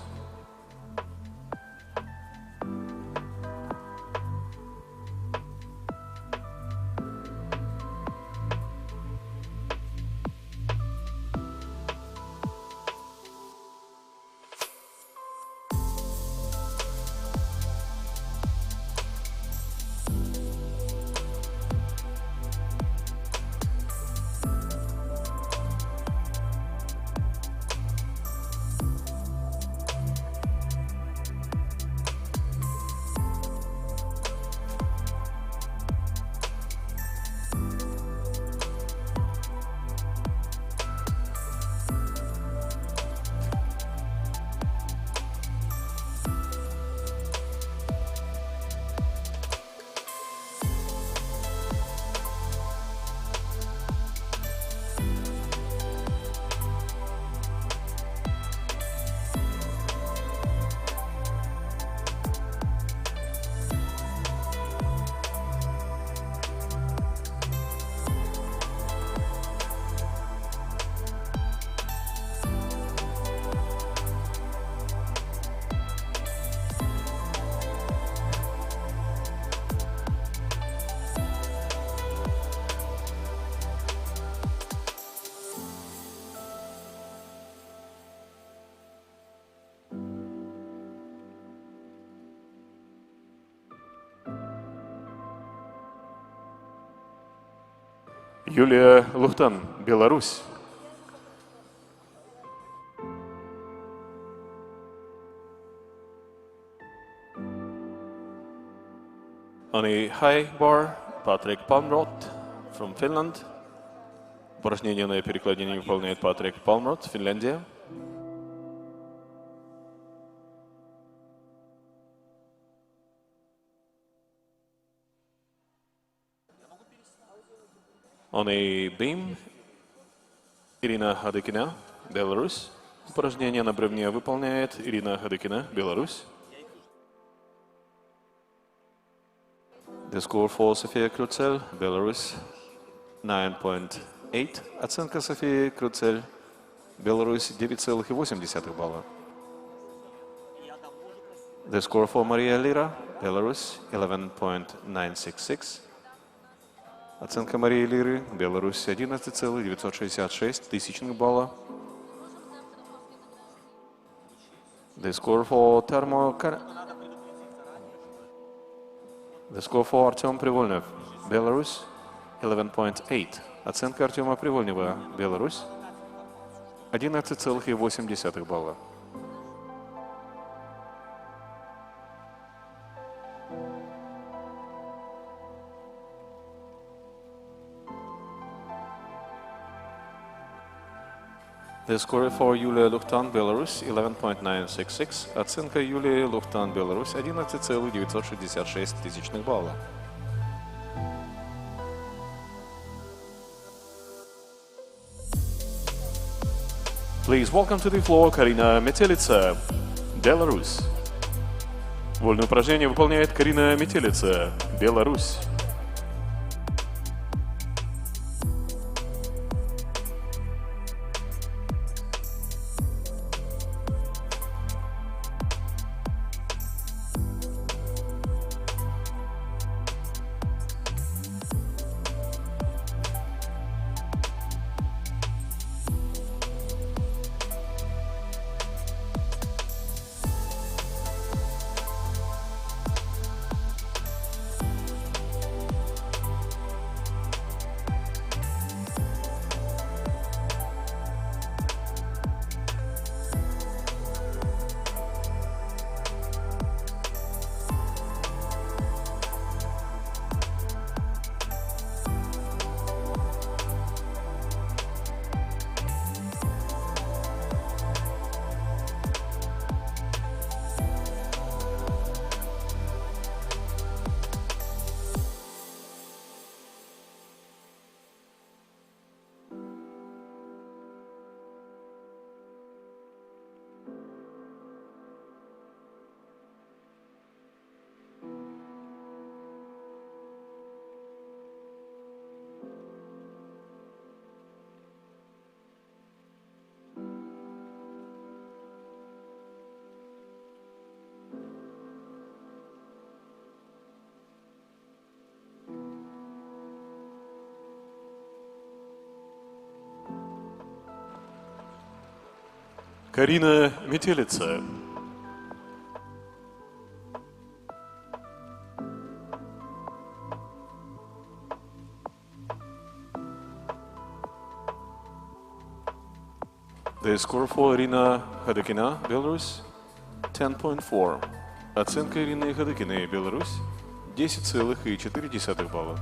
Юлия Лухтан, Беларусь. On a high bar, Patrick Palmrot from Finland. Упражнение на перекладине выполняет Патрик Палмрот, Финляндия. On a beam, Ирина Хадыкина, Беларусь. Упражнение на бревне выполняет Ирина Хадыкина, Беларусь. The score for София Круцель, Беларусь, 9.8. Оценка Софии Круцель, Беларусь, 9,8 балла. The score for Maria Lira, Беларусь, 11.966. Оценка Марии Лиры, Беларусь, 11,966 тысячных балла. The score for Артем Привольнев, Беларусь, 11.8. Оценка Артема Привольнева, Беларусь, 11,8 балла. The score for Юлия Лухтан, Беларусь, 11.966. Оценка Юлии Лухтан, Беларусь, 11,966 тысячных балла. Please welcome to the floor Карина Метелица, Беларусь. Вольное упражнение выполняет Карина Метелица, Беларусь. Карина Метелица. The score for Irina Ходокина, Belarus, 10.4. Оценка Ирины Ходокиной, Беларусь, 10,4 балла.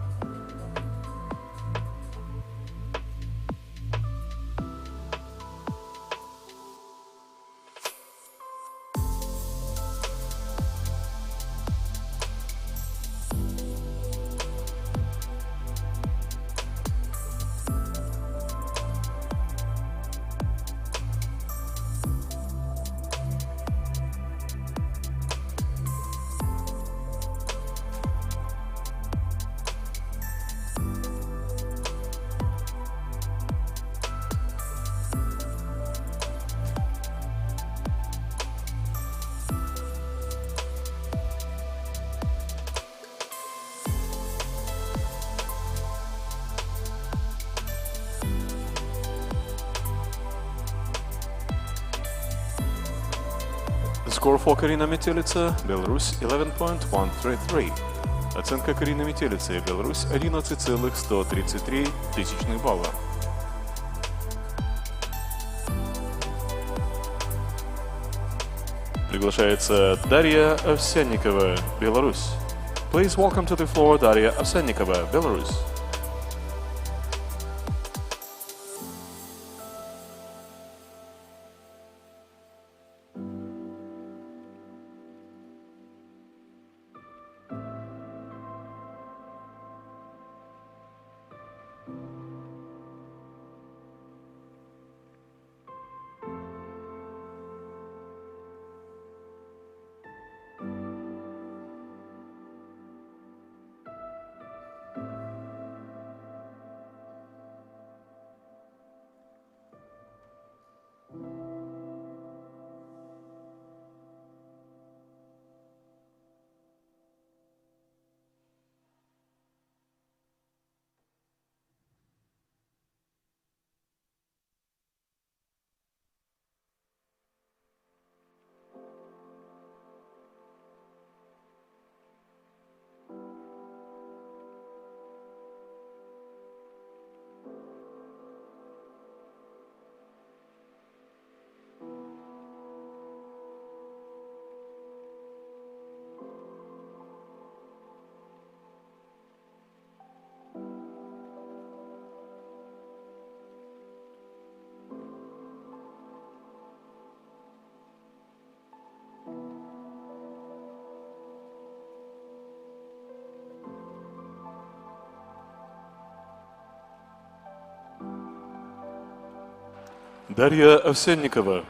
The score for Карина Метелица, Беларусь, 11.133. Оценка Карины Метелицы, Беларусь, 11,133 балла. Приглашается Дарья Овсянникова, Беларусь. Please welcome to the floor Дарья Овсянникова, Беларусь. Дарья Овсянникова.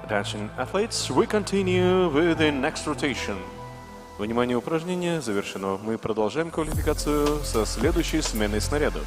Attention athletes, we continue with the next rotation. Внимание, упражнение завершено. Мы продолжаем квалификацию со следующей сменой снарядов.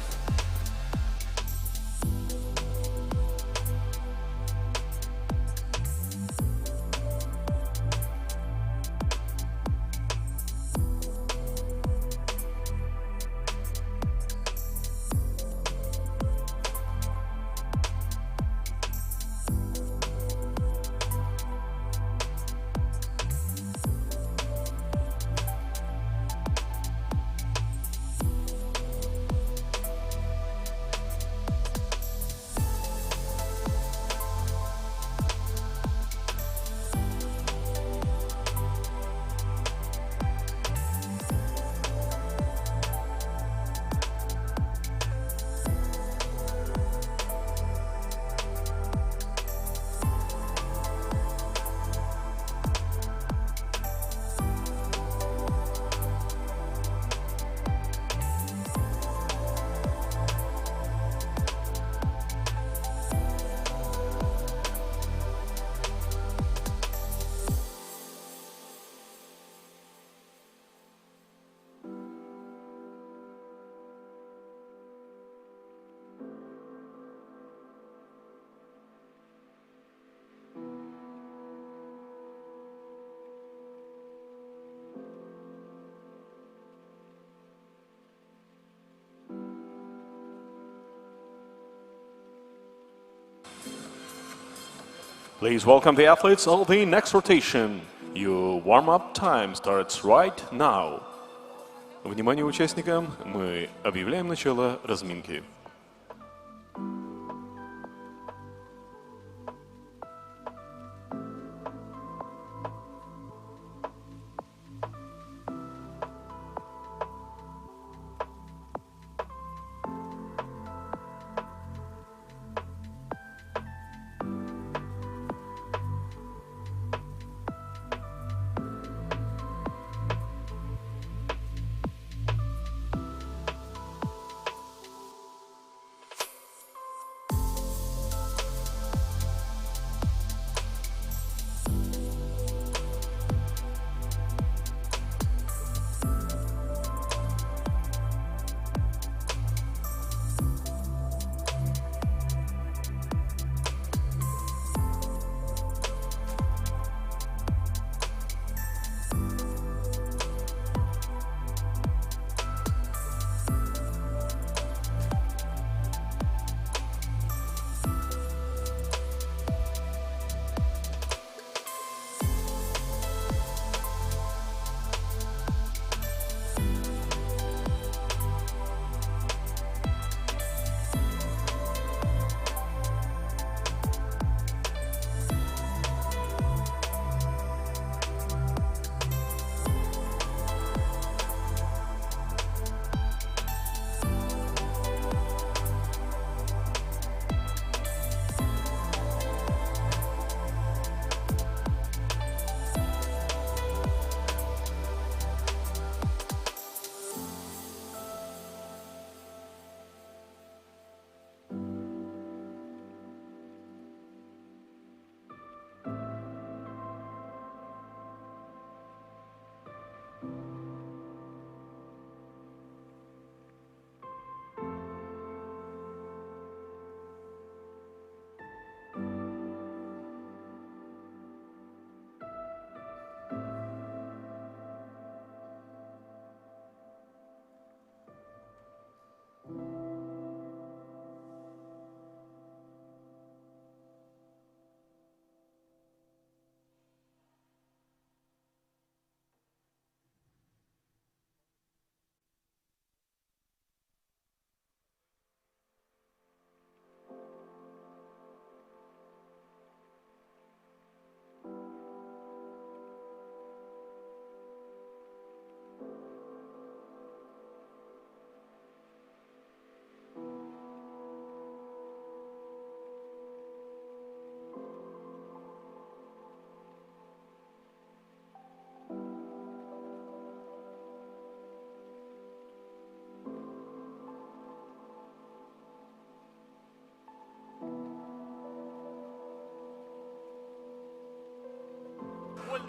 Please welcome the athletes of the next rotation. Your warm-up time starts right now. Внимание участникам, мы объявляем начало разминки.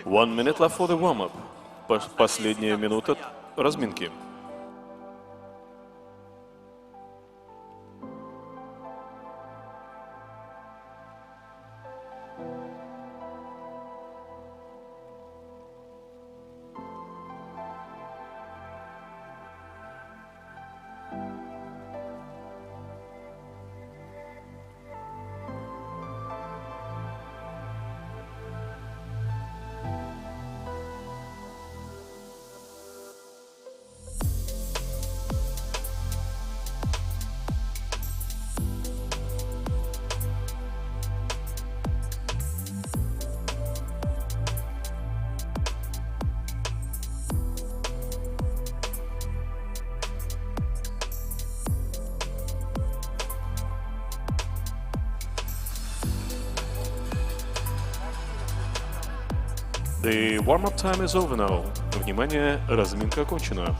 One minute left for the warm-up. Последняя минута разминки. The warm-up time is over now. Внимание, разминка окончена.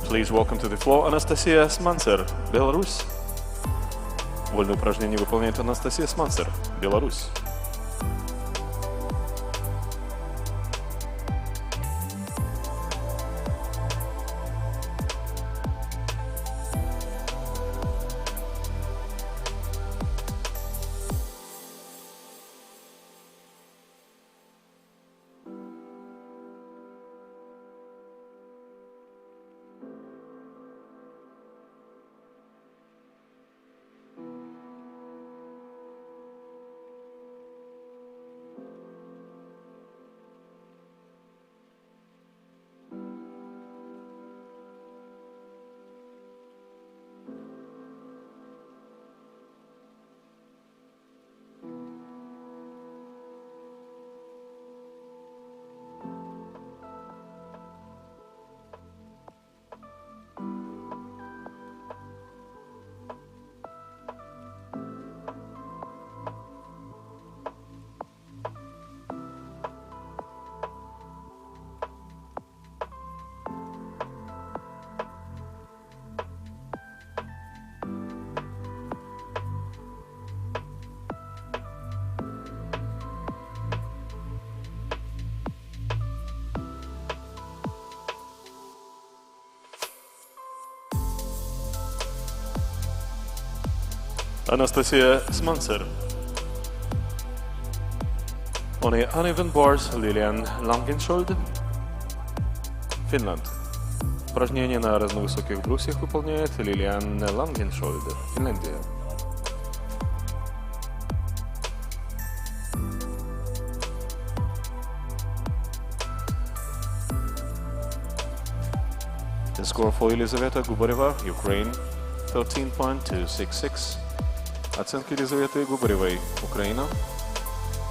Please welcome to the floor Анастасия Сманцер, Беларусь. Вольное упражнение выполняет Анастасия Сманцер, Беларусь. Анастасия Смансер. On a uneven bars, Lilian Langenskjold, Финлянд. Упражнение на разновысоких брусьях выполняет Лилиан Лангеншольд, Финляндия. The score for Елизавета Губарева, Ukraine, 13.266. Оценка Елизаветы Губаревой, Украина,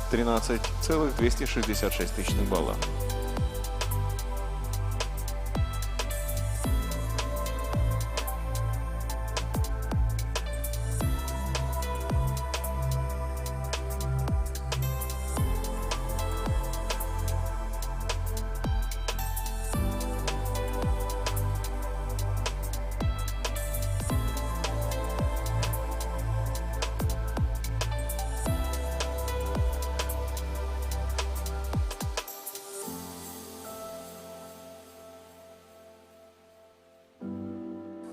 13,266 балла.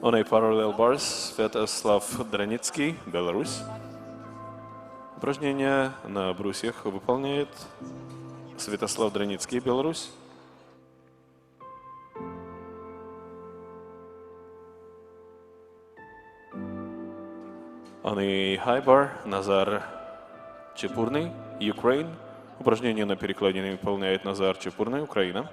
On a parallel bars, Святослав Драницкий, Беларусь. Упражнение на брусьях выполняет Святослав Драницкий, Беларусь. On a high bar, Назар Чепурный, Ukraine. Упражнение на перекладине выполняет Назар Чепурный, Украина.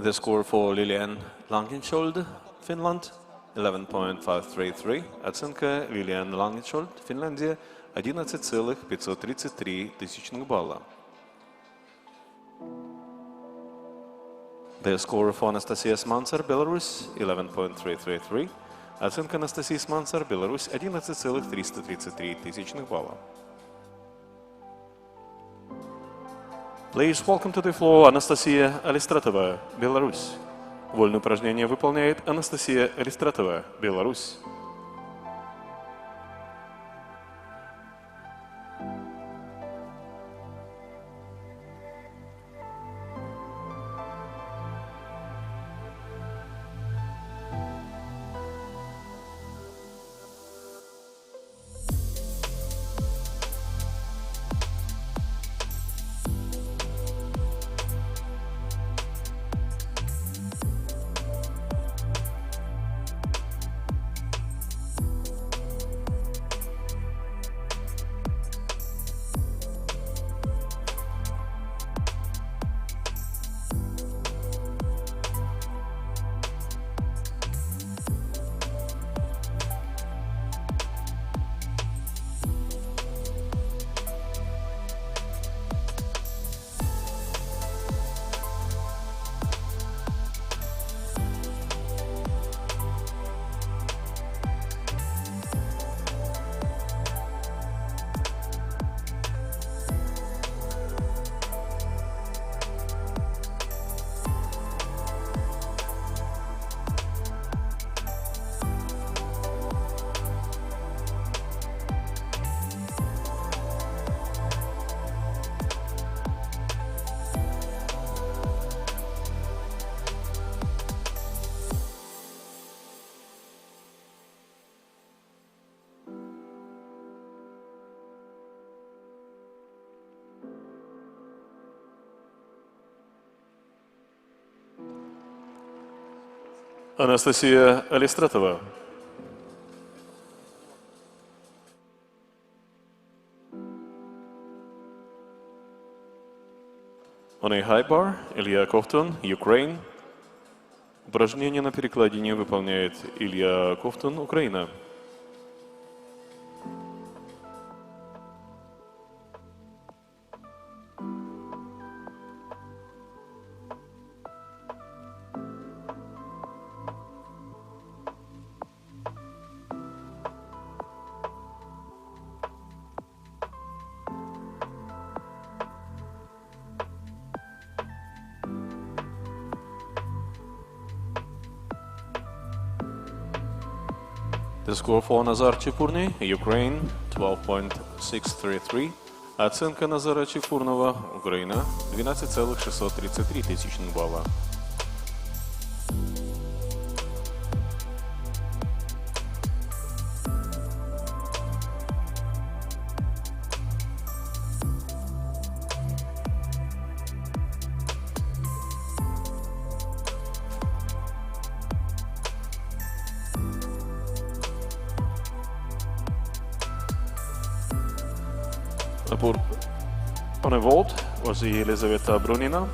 The score for Lilian Langenskjold, Finland, 11.533. Оценка Lilian Langenskjold, Финляндия, 11,533 балла. The score for Anastasia Smancer, Belarus, 11.333. Оценка Анастасии Смансер, Беларусь, 11,333 балла. Please welcome to the floor Анастасия Алистратова, Беларусь. Вольное упражнение выполняет Анастасия Алистратова, Беларусь. Анастасия Алистратова. On a high bar, Илья Ковтун, Ukraine. Упражнение на перекладине выполняет Илья Ковтун, Украина. The score for Nazar Chipurny, Ukraine, 12.633. Оценка Назара Чепурного, Украина, 12,633 тысячных балла. Опорный волт was Елизавета Брунина,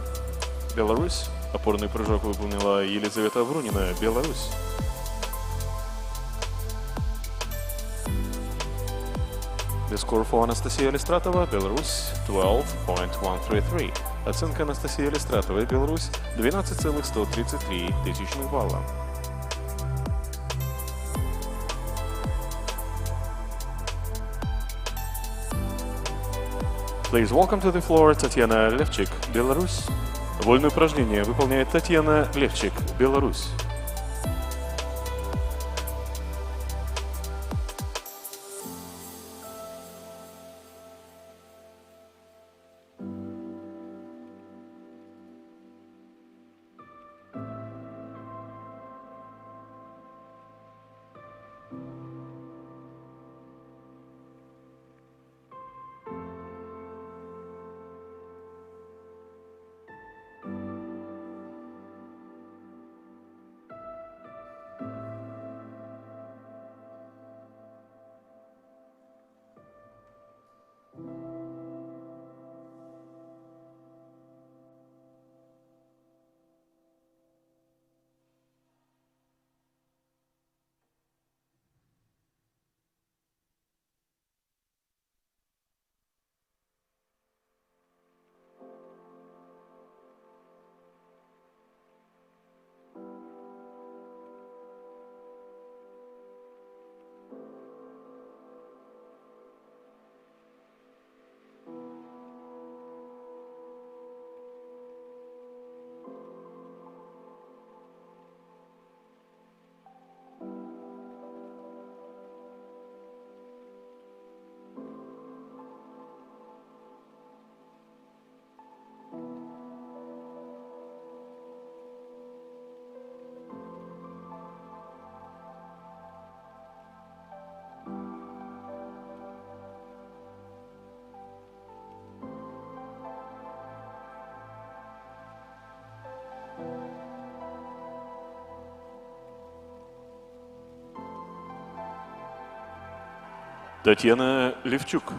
Беларусь. Опорный прыжок выполнила Елизавета Брунина, Беларусь. The score for Анастасия Листратова, Беларусь, 12.133. Оценка Анастасии Листратовой, Беларусь, 12,133 тысячных балла. Please welcome to the floor Татьяна Левчик, Беларусь. Вольное упражнение выполняет Татьяна Левчик, Беларусь. Татьяна Левчук.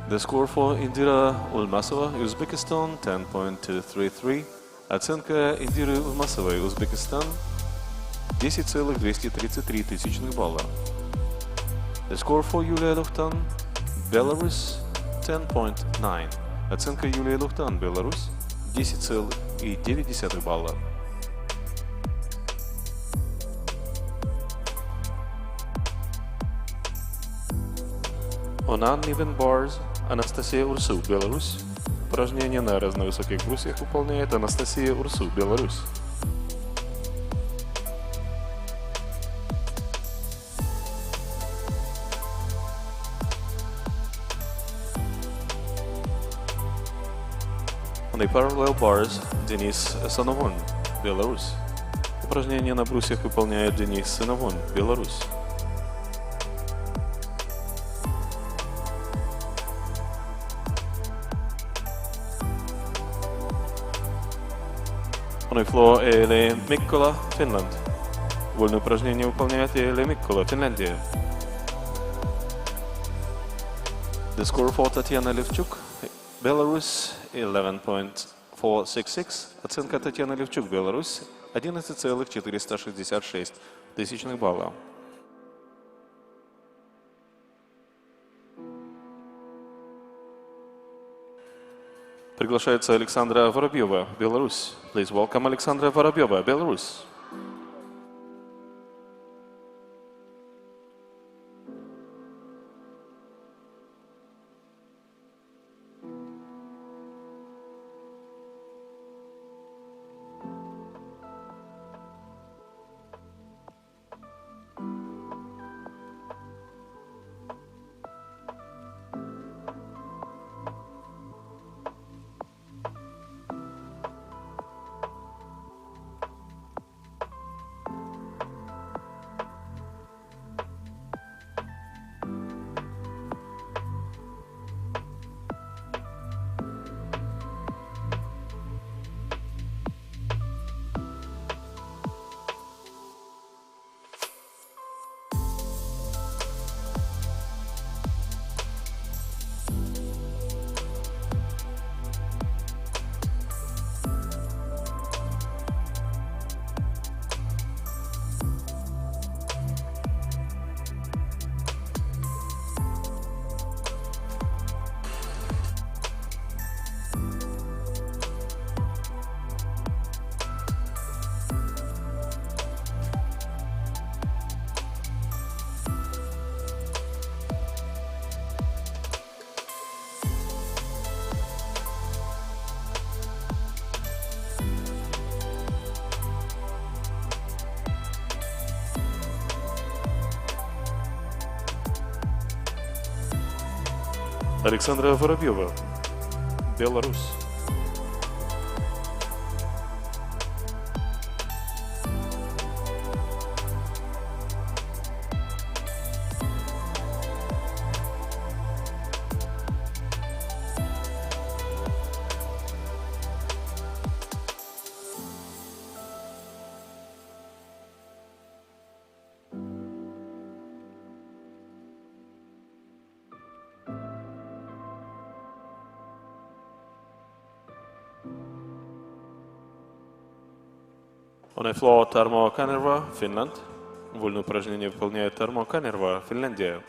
The score for Indira Ulmasova, Uzbekistan, 10.233. Оценка Индиры Улмасовой, Узбекистан, 10,233 тысячных балла. The score for Юлия Лухтан, Belarus, 10.9. Оценка Юлии Лухтан, Беларусь, 10,9 балла. On uneven bars, Анастасия Урсу, Беларусь. Упражнение на разновысоких брусьях выполняет Анастасия Урсу, Беларусь. On the parallel bars, Денис Сановон, Беларусь. Упражнение на брусьях выполняет Денис Сановон, Беларусь. On the floor, Ele Mikkola, Finland. Вольное упражнение выполняет Ele Mikkola, Финляндия. The score for Татьяна Левчук, Belarus, 11.466. Оценка Татьяны Левчук, Беларусь, 11,466 тысячных балла. Приглашается Александра Воробьева, Беларусь. Please welcome Александра Воробьева, Беларусь. Александра Воробьева, Беларусь. On the floor, Tarmo Kanerva, Finland. Вольное упражнение выполняет Tarmo Kanerva, Финляндия.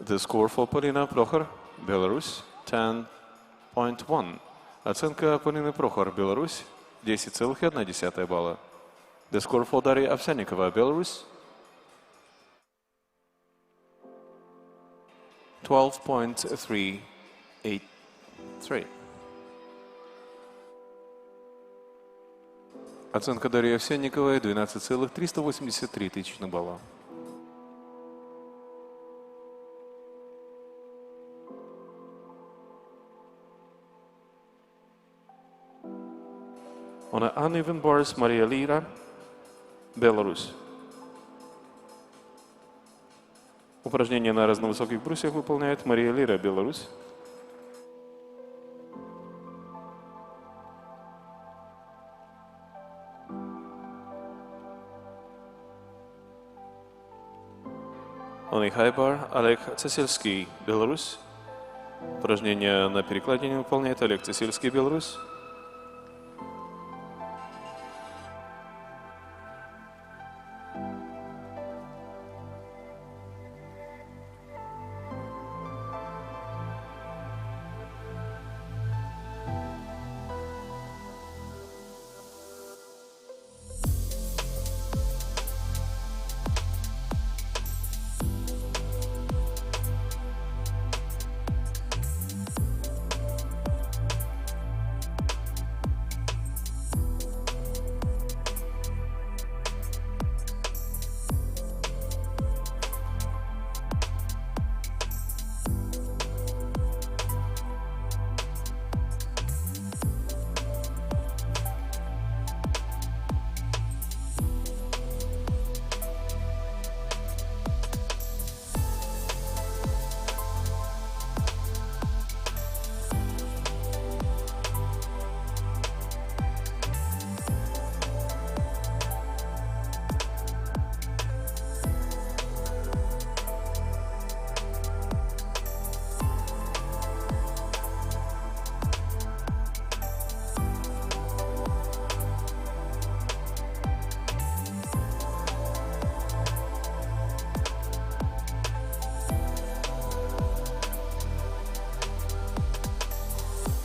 The score for Polina Prokhor, Belarus, 10.1. Оценка Полины Прохор, Беларусь, 10,1 балла. The score for Darya Овсянникова, Belarus, 12.383. Оценка Дарьи Овсянниковой 12,383 балла. On the uneven bars, Maria Lira, Беларусь. Упражнение на разновысоких брусьях выполняет Мария Лира, Беларусь. On the high bar, Олег Цесельский, Беларусь. Упражнение на перекладине выполняет Олег Цесельский, Беларусь.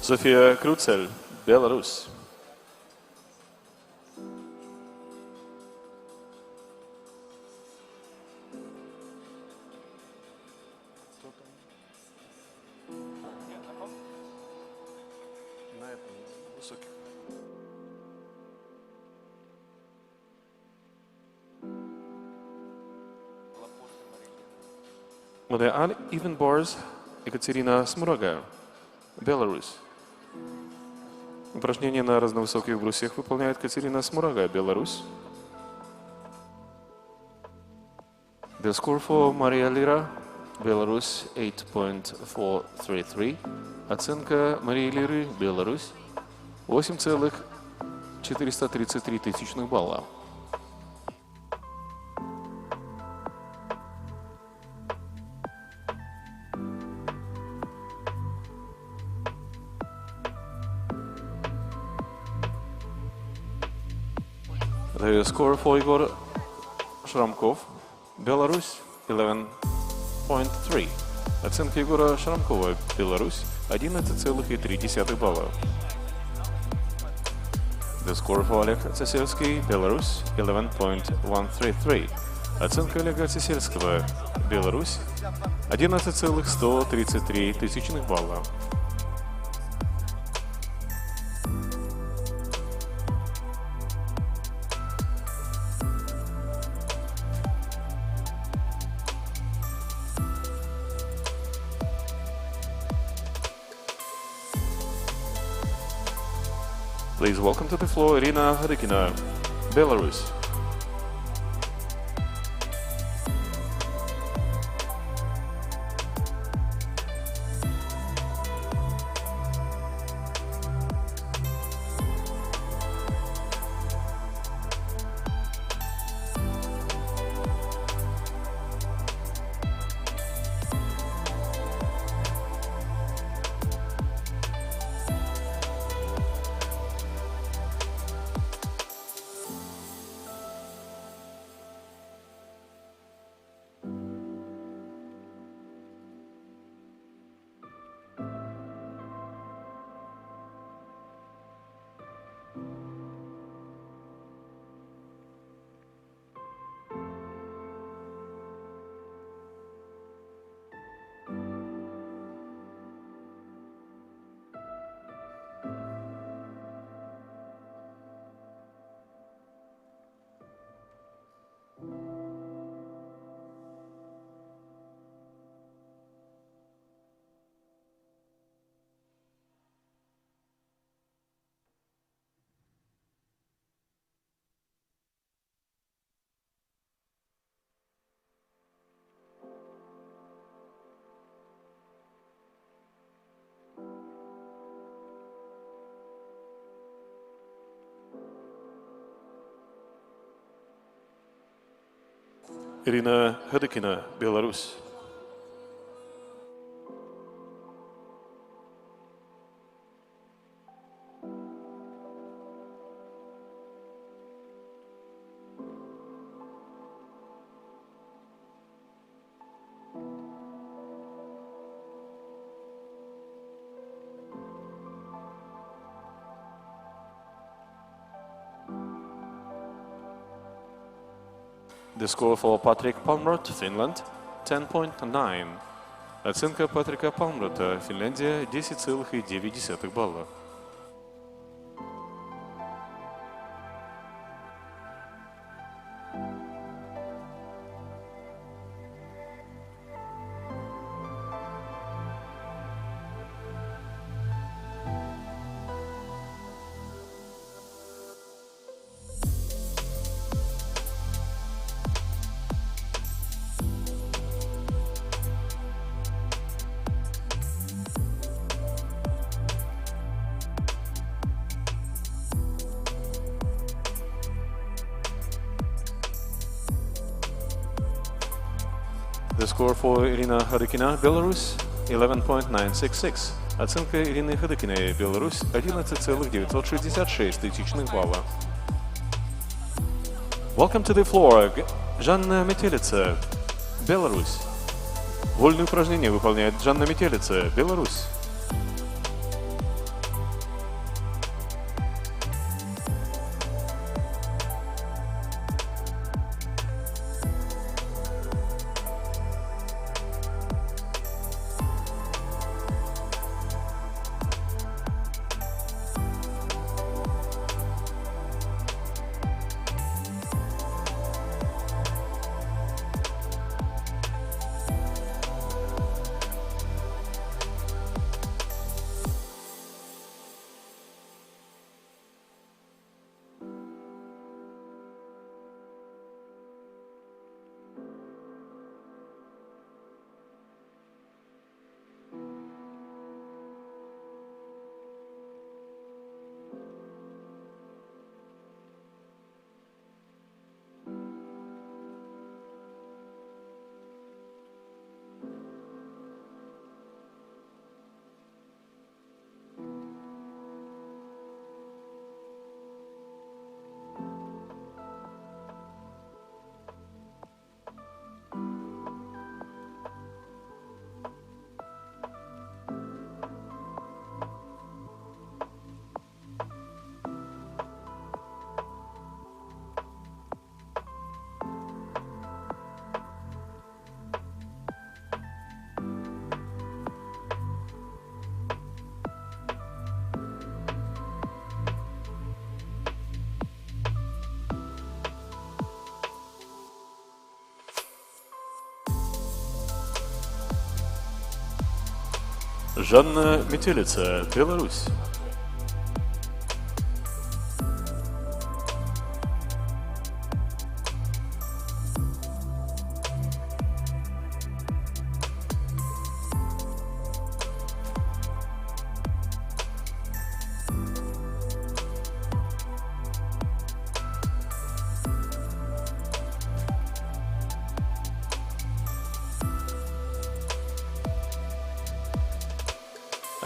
София Круцель, Беларусь. On the uneven bars, Екатерина Смурага, Беларусь. Упражнение на разновысоких брусьях выполняет Катерина Смурага, Беларусь. The score for Maria Lira, Беларусь, 8.433. Оценка Марии Лиры, Беларусь, 8,433 балла. The score for Igor Шрамков, Беларусь, 11.3. Оценка Егора Шрамкова, Беларусь, 11,3 балла. The score for Олег Цесельский, Беларусь, 11.133. Оценка Олега Цесельского, Беларусь, 11,133 балла. Please welcome to the floor Irina Hadykina, Belarus. Irina Hadykina, Belarus. The score for Patrick Palmrot, Finland, 10.9. Оценка Патрика Палмрота, Финляндия, 10,9 балла. The score for Irina Hadykina, Belarus, 11.966. Оценка Ирины Hadykиной, Беларусь, 11,966 балла. Welcome to the floor, Жанна Метелица, Беларусь. Вольные упражнения выполняет Жанна Метелица, Беларусь. Жанна Метелица, Беларусь.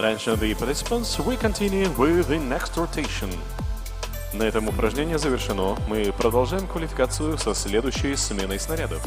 Attention the participants, we continue with the next rotation. На этом упражнение завершено. Мы продолжаем квалификацию со следующей сменой снарядов.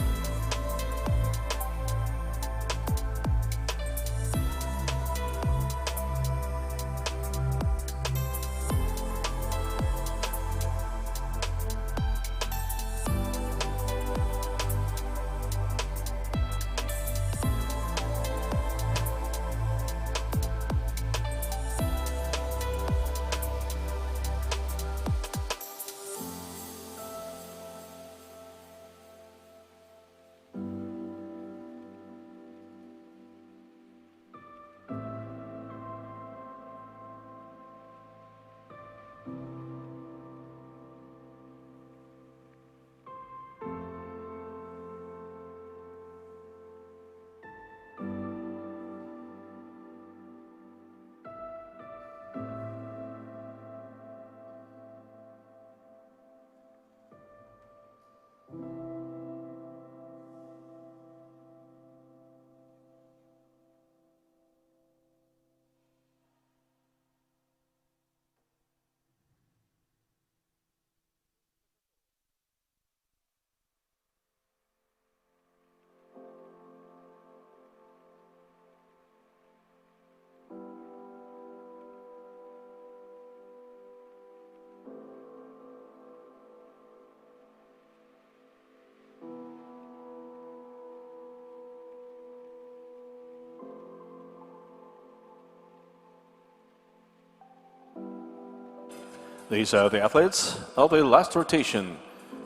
These are the athletes of the last rotation.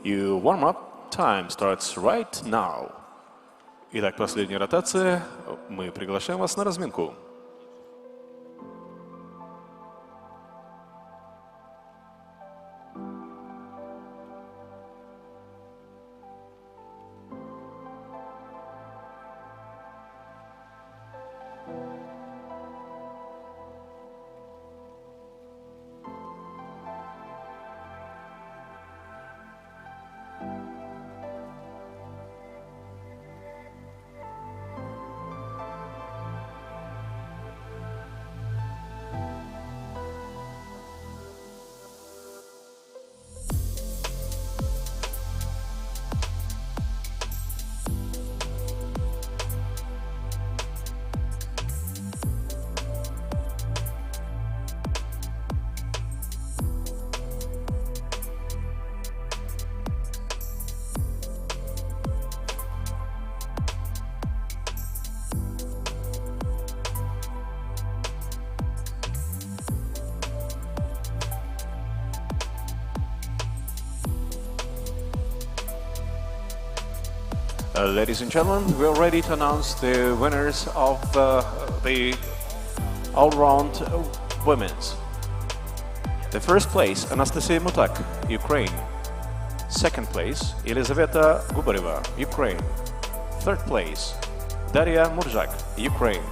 Your warm-up time starts right now. Итак, последняя ротация. Мы приглашаем вас на разминку. Ladies and gentlemen, we are ready to announce the winners of the all-round women's. The first place, Anastasia Mutak, Ukraine. Second place, Elizaveta Gubareva, Ukraine. Third place, Daria Murzak, Ukraine.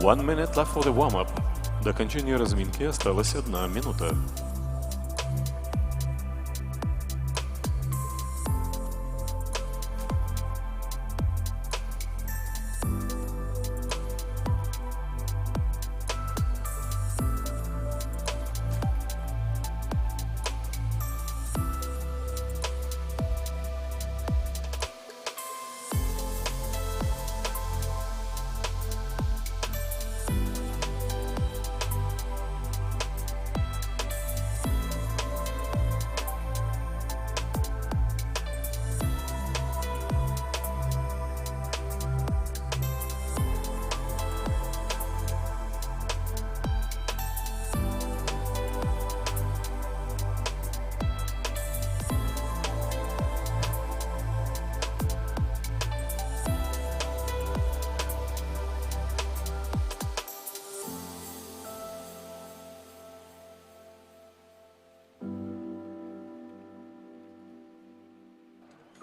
1 minute left for the warm-up. До окончания разминки осталась 1 минута.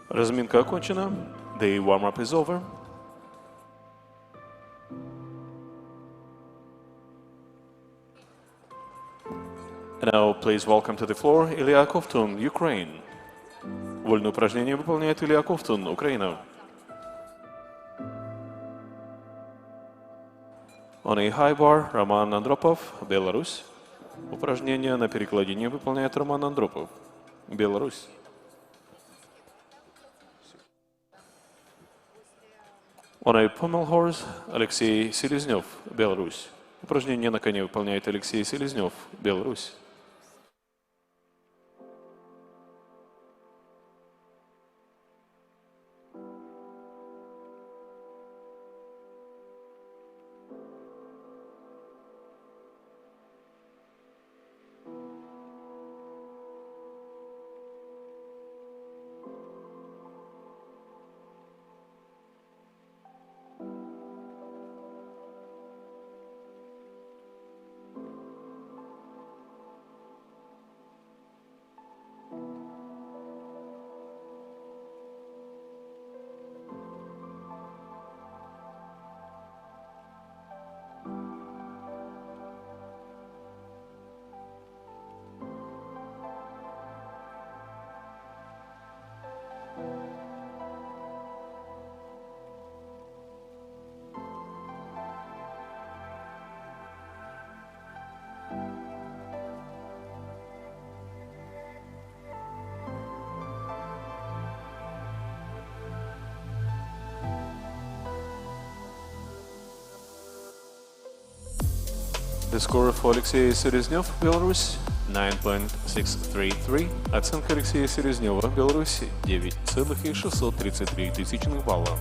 Разминка окончена. The warm-up is over. And now please welcome to the floor Илья Ковтун, Ukraine. Вольное упражнение выполняет Илья Ковтун, Украина. On a high bar, Роман Андропов, Беларусь. Упражнение на перекладине выполняет Роман Андропов, Беларусь. On a pommel horse, Алексей Селезнев, Беларусь. Упражнение на коне выполняет Алексей Селезнев, Беларусь. The score for Алексея Селезнев, Беларусь, 9.633. Оценка Алексея Селезнева, Беларусь, 9,633 балла.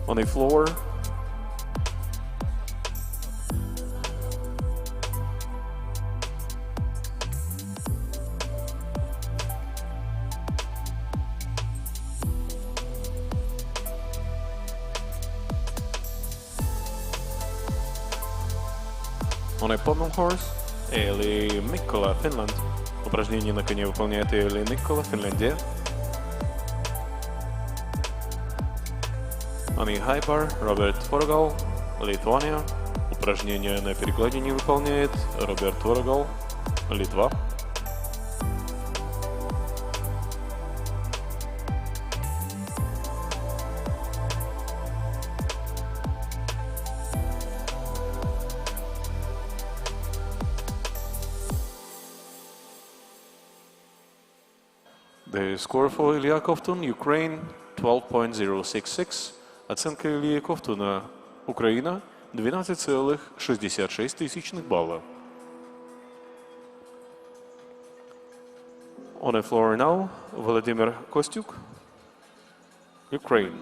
On the floor, on a pommel horse, Эли Миккола, Финлянд. Упражнение на коне выполняет Эли Миккола, Финляндия. On a high bar, Роберт Ворогал, Литвания. Упражнение на перекладине выполняет Роберт Ворогал, Литва. The score for Илья Ковтун, Ukraine, 12.066. Оценка Ильи Ковтуна, Украина, 12,66 балла. On the floor now, Владимир Костюк, Ukraine.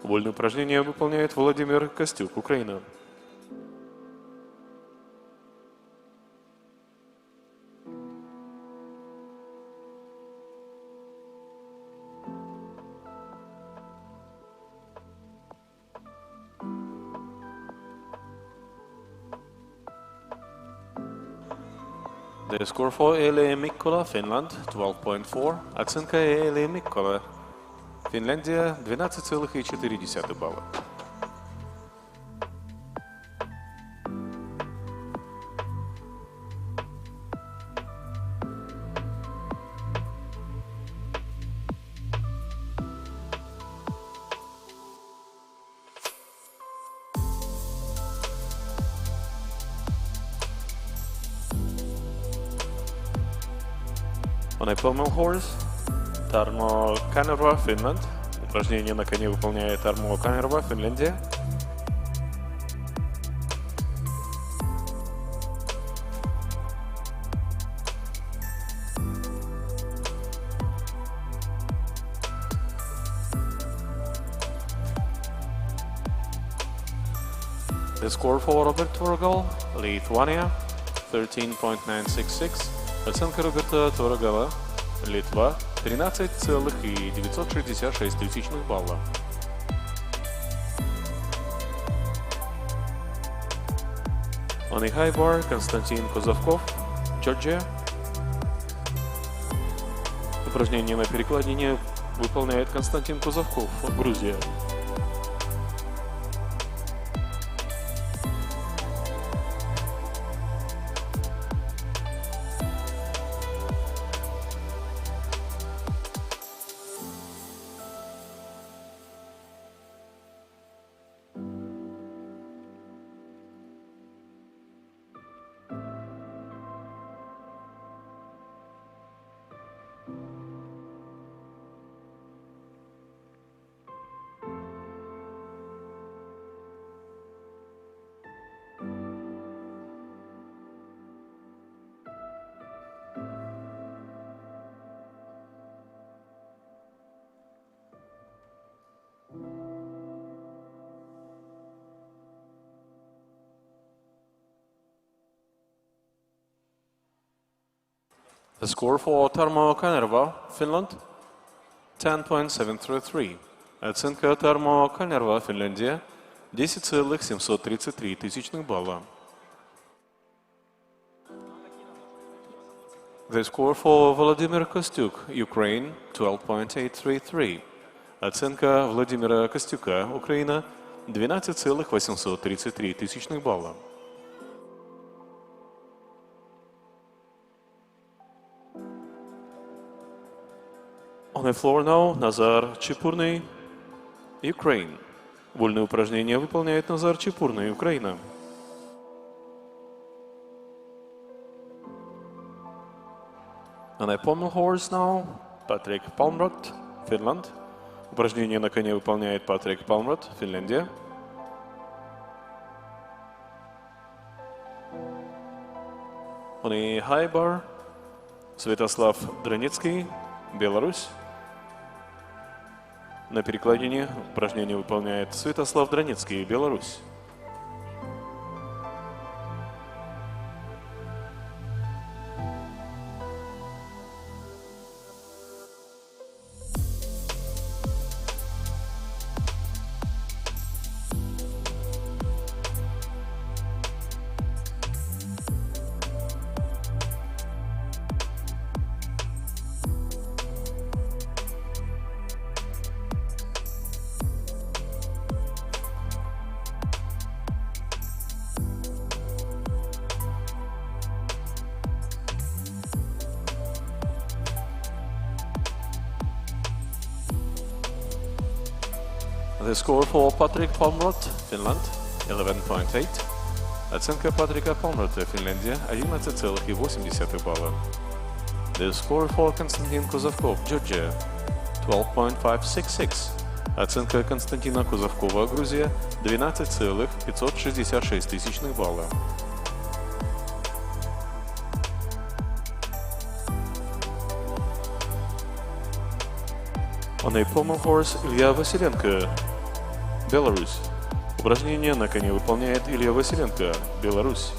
Вольное упражнение выполняет Владимир Костюк, Украина. The score for Eli Mikkola, Finland, 12.4. Оценка Eli Mikkola, Финляндия, 12,4 балла. On a pommel horse, Tarmo Kanerva, Finland. Упражнение на коне выполняет Tarmo Kanerva, Финляндия. The score for Robert Torgal, Lithuania, 13.966. Оценка Роберта Торгала, Литва, 13,966 балла. On a high bar, Константин Козовков, Georgia. Упражнение на перекладине выполняет Константин Козовков, Грузия. The score for Tarmo Kanerva, Finland, 10.733. Оценка Tarmo Kanerva, Финляндия, 10,733 балла. The score for Vladimir Kostyuk, Ukraine, 12.833. Оценка Владимира Костюка, Украина, 12,833 балла. On the floor now, Nazar Чепурный, Ukraine. Вольное упражнение выполняет Назар Чепурный, Украина. On a pommel horse now, Patrick Palmrot, Finland. Упражнение на коне выполняет Патрик Палмрот, Финляндия. On a high bar, Святослав Драницкий, Беларусь. На перекладине упражнение выполняет Святослав Драницкий, Беларусь. The score for Patrick Palmrot, Finland, 11.8. Оценка Патрика Палмрота, Финляндия, 11,8 балла. The score for Konstantin Kuzovkov, Georgia, 12.566. Оценка Константина Кузовкова, Грузия, 12,566 балла. On a pommel horse, Илья Василенко, Беларусь. Упражнение на коне выполняет Илья Василенко, Беларусь.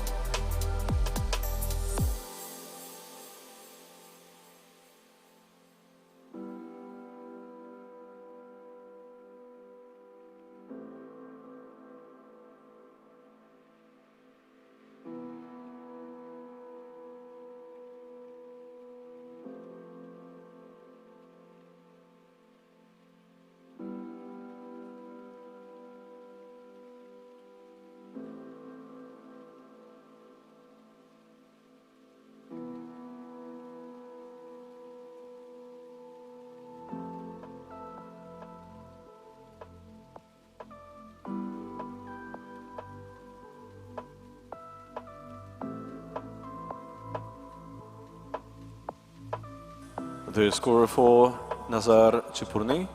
The score for Nazar Чепурный,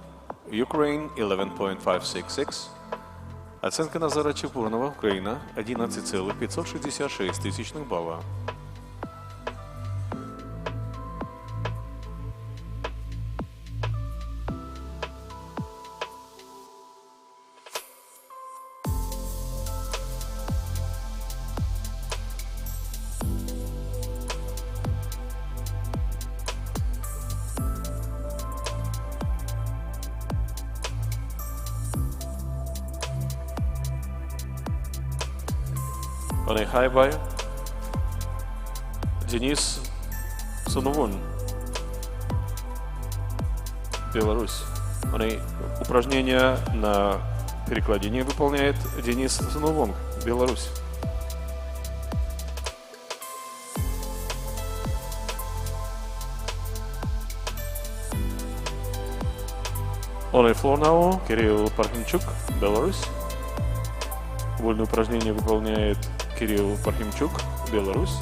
Ukraine 11.566. Оценка Назара Чепурного, Украина 11,566 балла. On a high by Денис Суновон, Беларусь. On a упражнение на перекладине выполняет Денис Суновон, Беларусь. On a floor now Кирилл Пархимчук, Беларусь. Вольное упражнение выполняет Кирилл Пархимчук, Беларусь.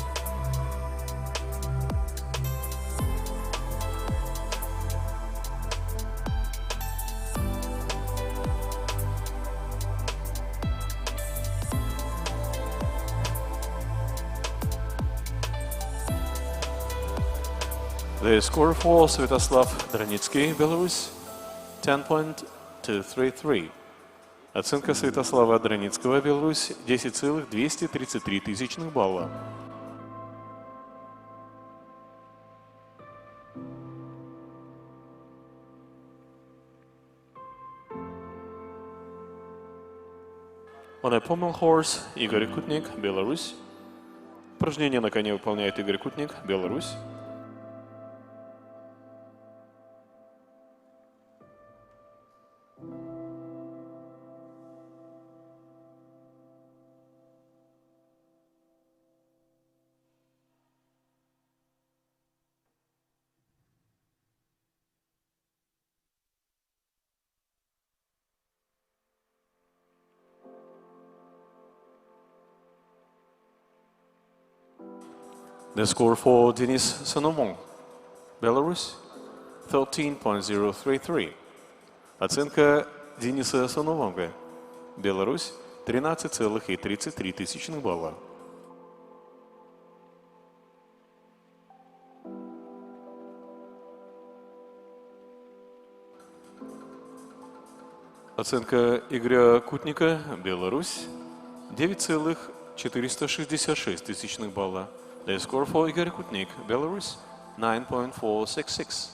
The score for Святослав Драницкий, Беларусь, 10.233. Оценка Святослава Драницкого, Беларусь, 10,233 тысячных балла. On a pommel horse Игорь Кутник, Беларусь. Упражнение на коне выполняет Игорь Кутник, Беларусь. The score for Denis Sanomon, Belarus, 13.033. Оценка Дениса Саномонга, Беларусь, 13,33 тысячных балла. Оценка Игоря Кутника, Беларусь, 9,466 тысячных балла. The score for Игорь Кутник, Belarus, 9.466.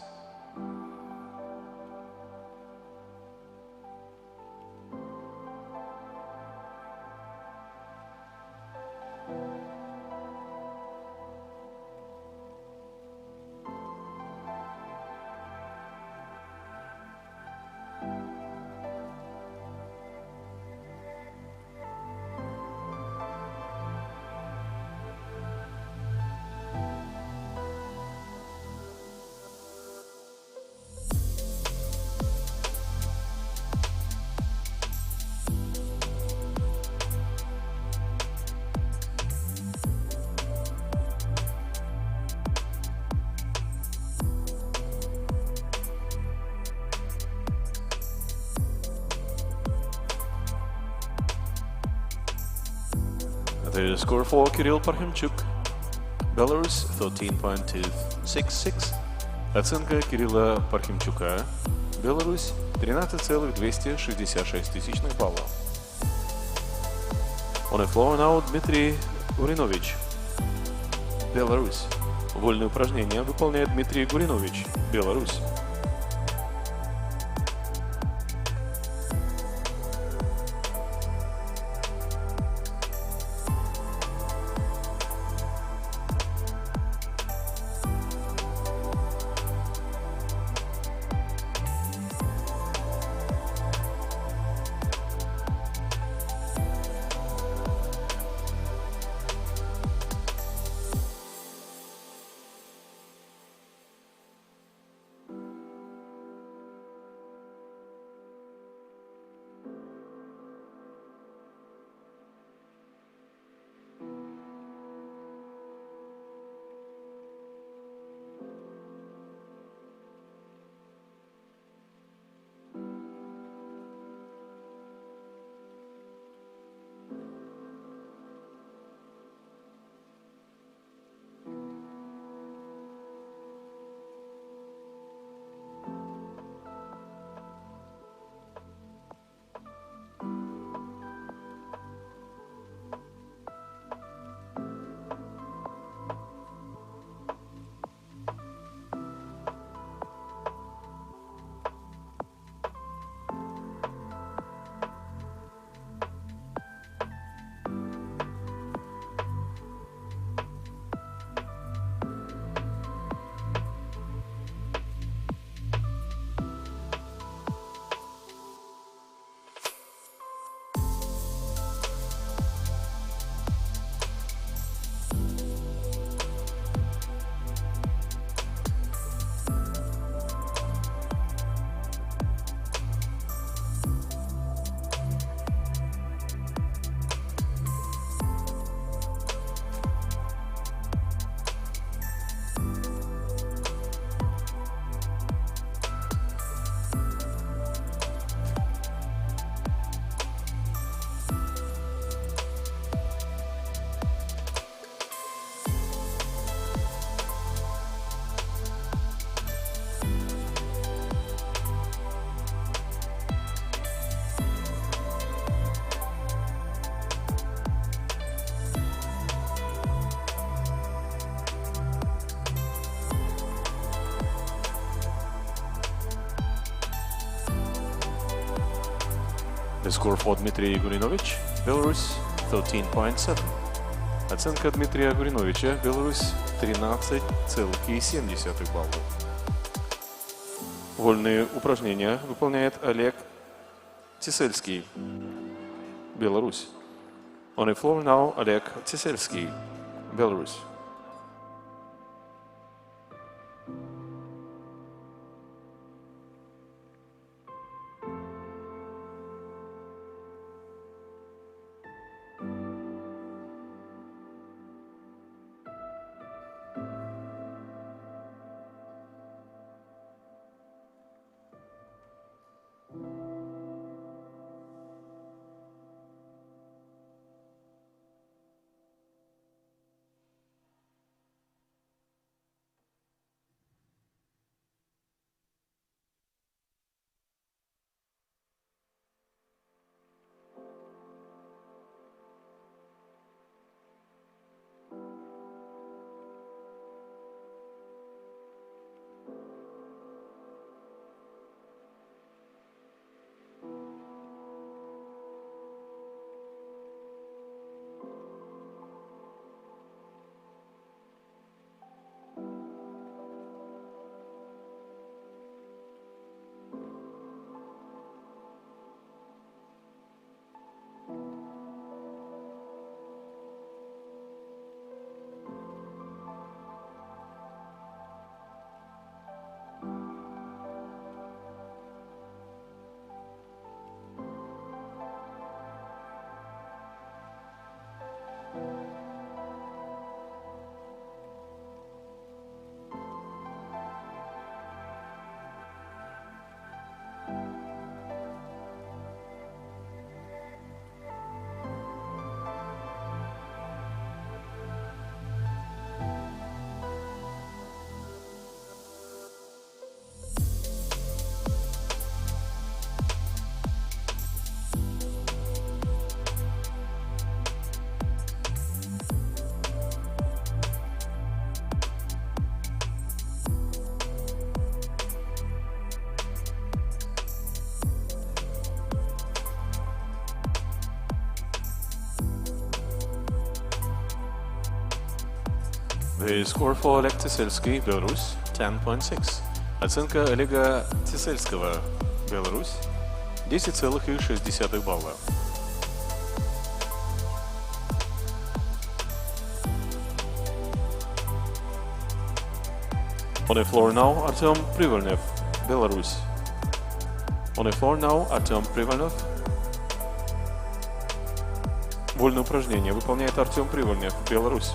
The score for Кирилл Пархимчук, Belarus, 13.266. Оценка Кирилла Пархимчука, Беларусь, 13,266 тысячных баллов. On the floor now Дмитрий Гуринович, Беларусь. Вольное упражнение выполняет Дмитрий Гуринович, Беларусь. The score for Dmitry Gurinovich, Belarus, 13.7. Оценка Дмитрия Гуриновича, Беларусь, 13,7 балла. Вольные упражнения выполняет Олег Тесельский, Беларусь. On the floor now, Олег Тесельский, Belarus. The score for Oleg Тесельский, Беларусь, 10.6. Оценка Олега Тесельского, Беларусь, 10,6 балла. On the floor now, Artem Privolnev, Belarus. On the floor now, Artem Privolnev. Вольное упражнение выполняет Артем Привольнев, Беларусь.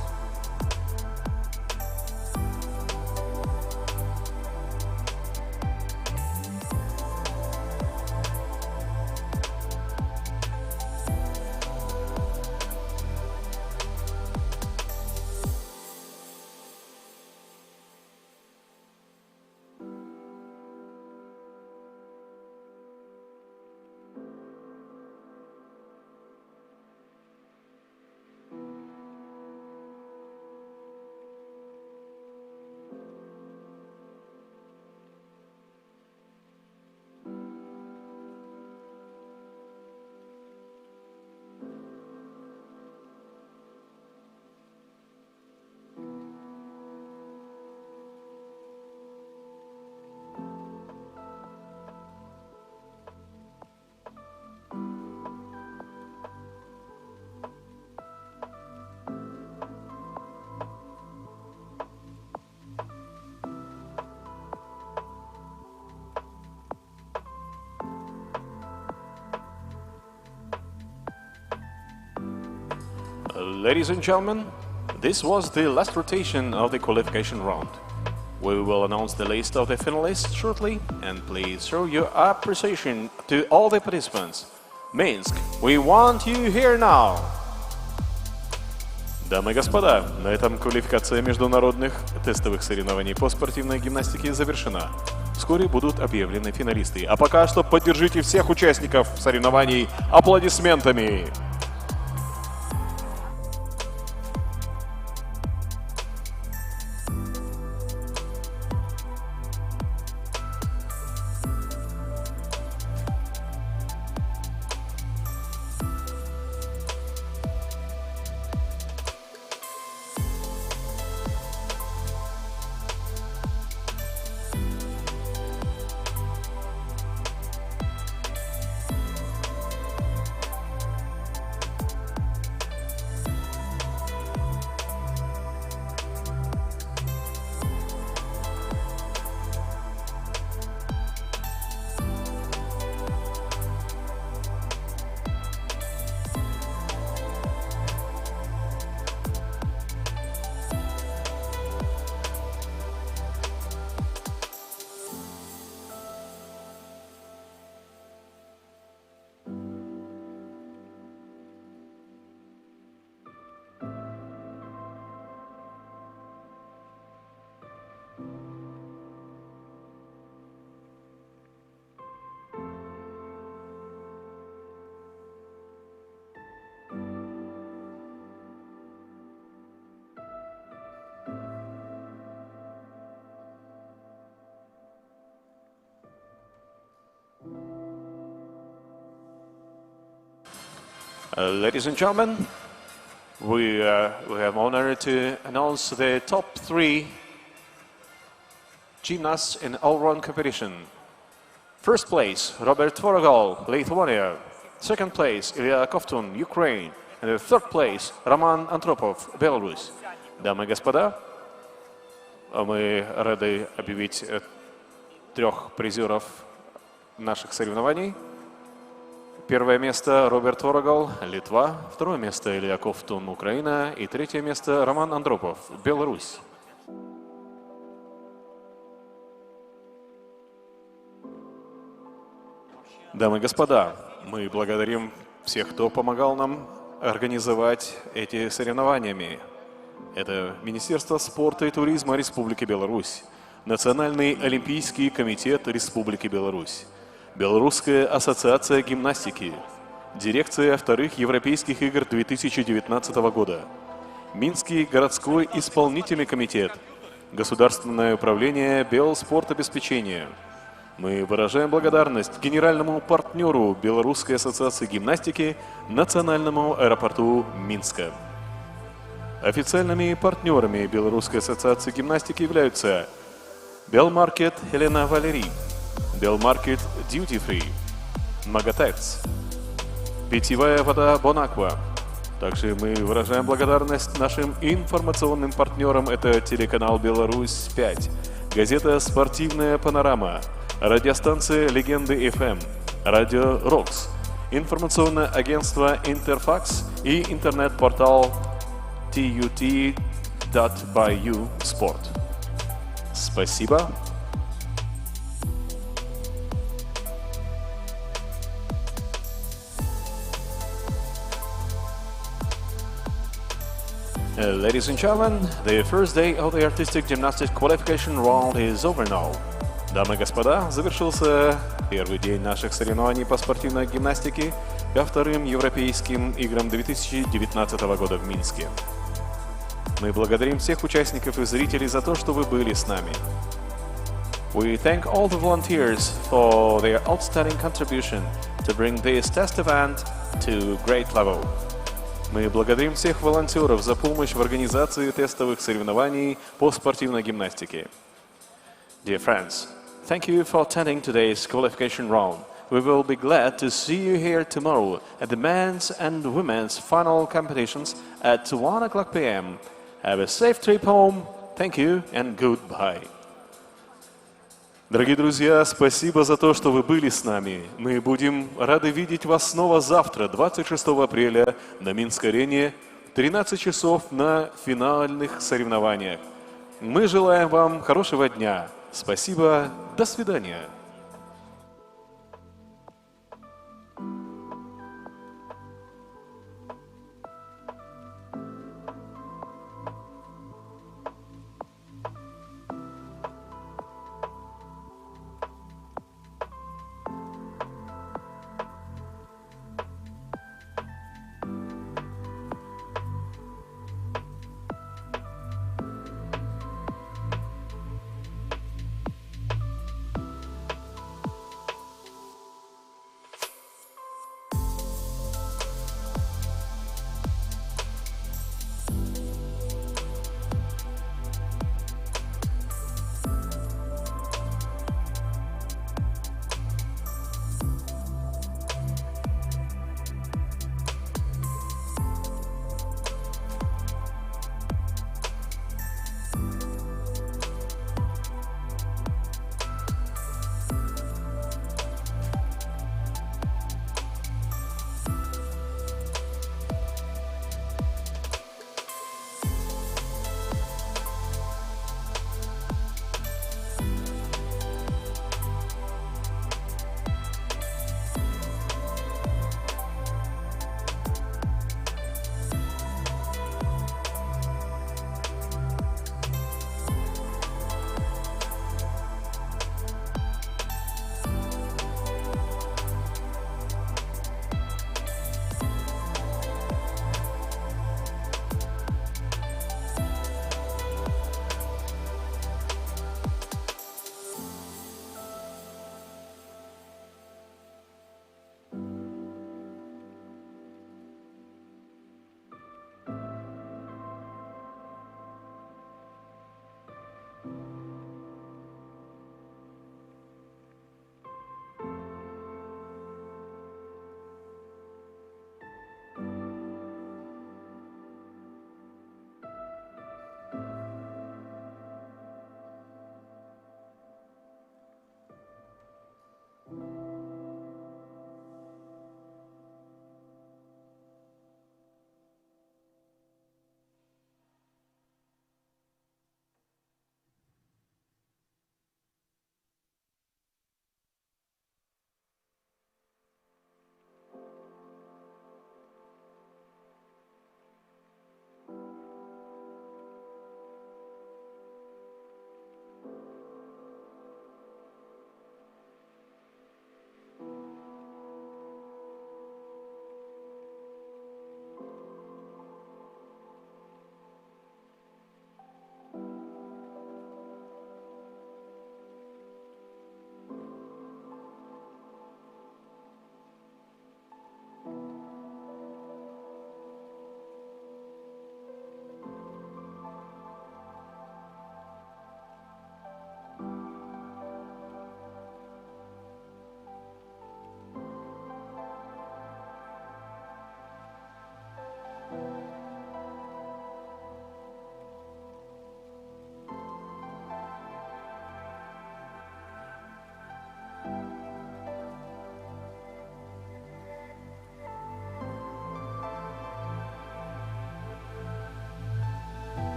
Ladies and gentlemen, this was the last rotation of the qualification round. We will announce the list of the finalists shortly, and please show your appreciation to all the participants. Minsk, we want you here now! Дамы и господа, на этом квалификация международных тестовых соревнований по спортивной гимнастике завершена. Вскоре будут объявлены финалисты. А пока что поддержите всех участников соревнований аплодисментами. Ladies and gentlemen, we have honor to announce the top 3 gymnasts in all-round competition. First place, Robert Tvorogol, Lithuania. Second place, Ilya Kovtun, Ukraine. And the third place, Roman Antropov, Belarus. Дамы и господа, мы рады объявить 3 призеров наших соревнований. Первое место Роберт Творогол, Литва. Второе место Илья Ковтун, Украина. И третье место Роман Андропов, Беларусь. Дамы и господа, мы благодарим всех, кто помогал нам организовать эти соревнования. Это Министерство спорта и туризма Республики Беларусь, Национальный олимпийский комитет Республики Беларусь, Белорусская ассоциация гимнастики, Дирекция вторых Европейских игр 2019 года, Минский городской исполнительный комитет, Государственное управление Белспортобеспечения. Мы выражаем благодарность генеральному партнеру Белорусской ассоциации гимнастики Национальному аэропорту Минска. Официальными партнерами Белорусской ассоциации гимнастики являются Белмаркет Елена Валерий, Белмаркет Duty Free, Магатекс, питьевая вода Бонаква. Также мы выражаем благодарность нашим информационным партнерам. Это телеканал «Беларусь-5», газета «Спортивная панорама», радиостанция «Легенды ФМ», радио «Рокс», информационное агентство «Интерфакс» и интернет-портал tut.by Sport. Спасибо. Ladies and gentlemen, the first day of the artistic gymnastics qualification round is over now. Дамы и господа, завершился первый день наших соревнований по спортивной гимнастике ко вторым Европейским играм 2019 года в Минске. Мы благодарим всех участников и зрителей за то, что вы были с нами. We thank all the volunteers for their outstanding contribution to bring this test event to great level. Мы благодарим всех волонтеров за помощь в организации тестовых соревнований по спортивной гимнастике. Dear friends, thank you for attending today's qualification round. We will be glad to see you here tomorrow at the men's and women's final competitions at 1 p.m. Have a safe trip home. Thank you and goodbye. Дорогие друзья, спасибо за то, что вы были с нами. Мы будем рады видеть вас снова завтра, 26 апреля, на Минск-арене, 13 часов на финальных соревнованиях. Мы желаем вам хорошего дня. Спасибо. До свидания.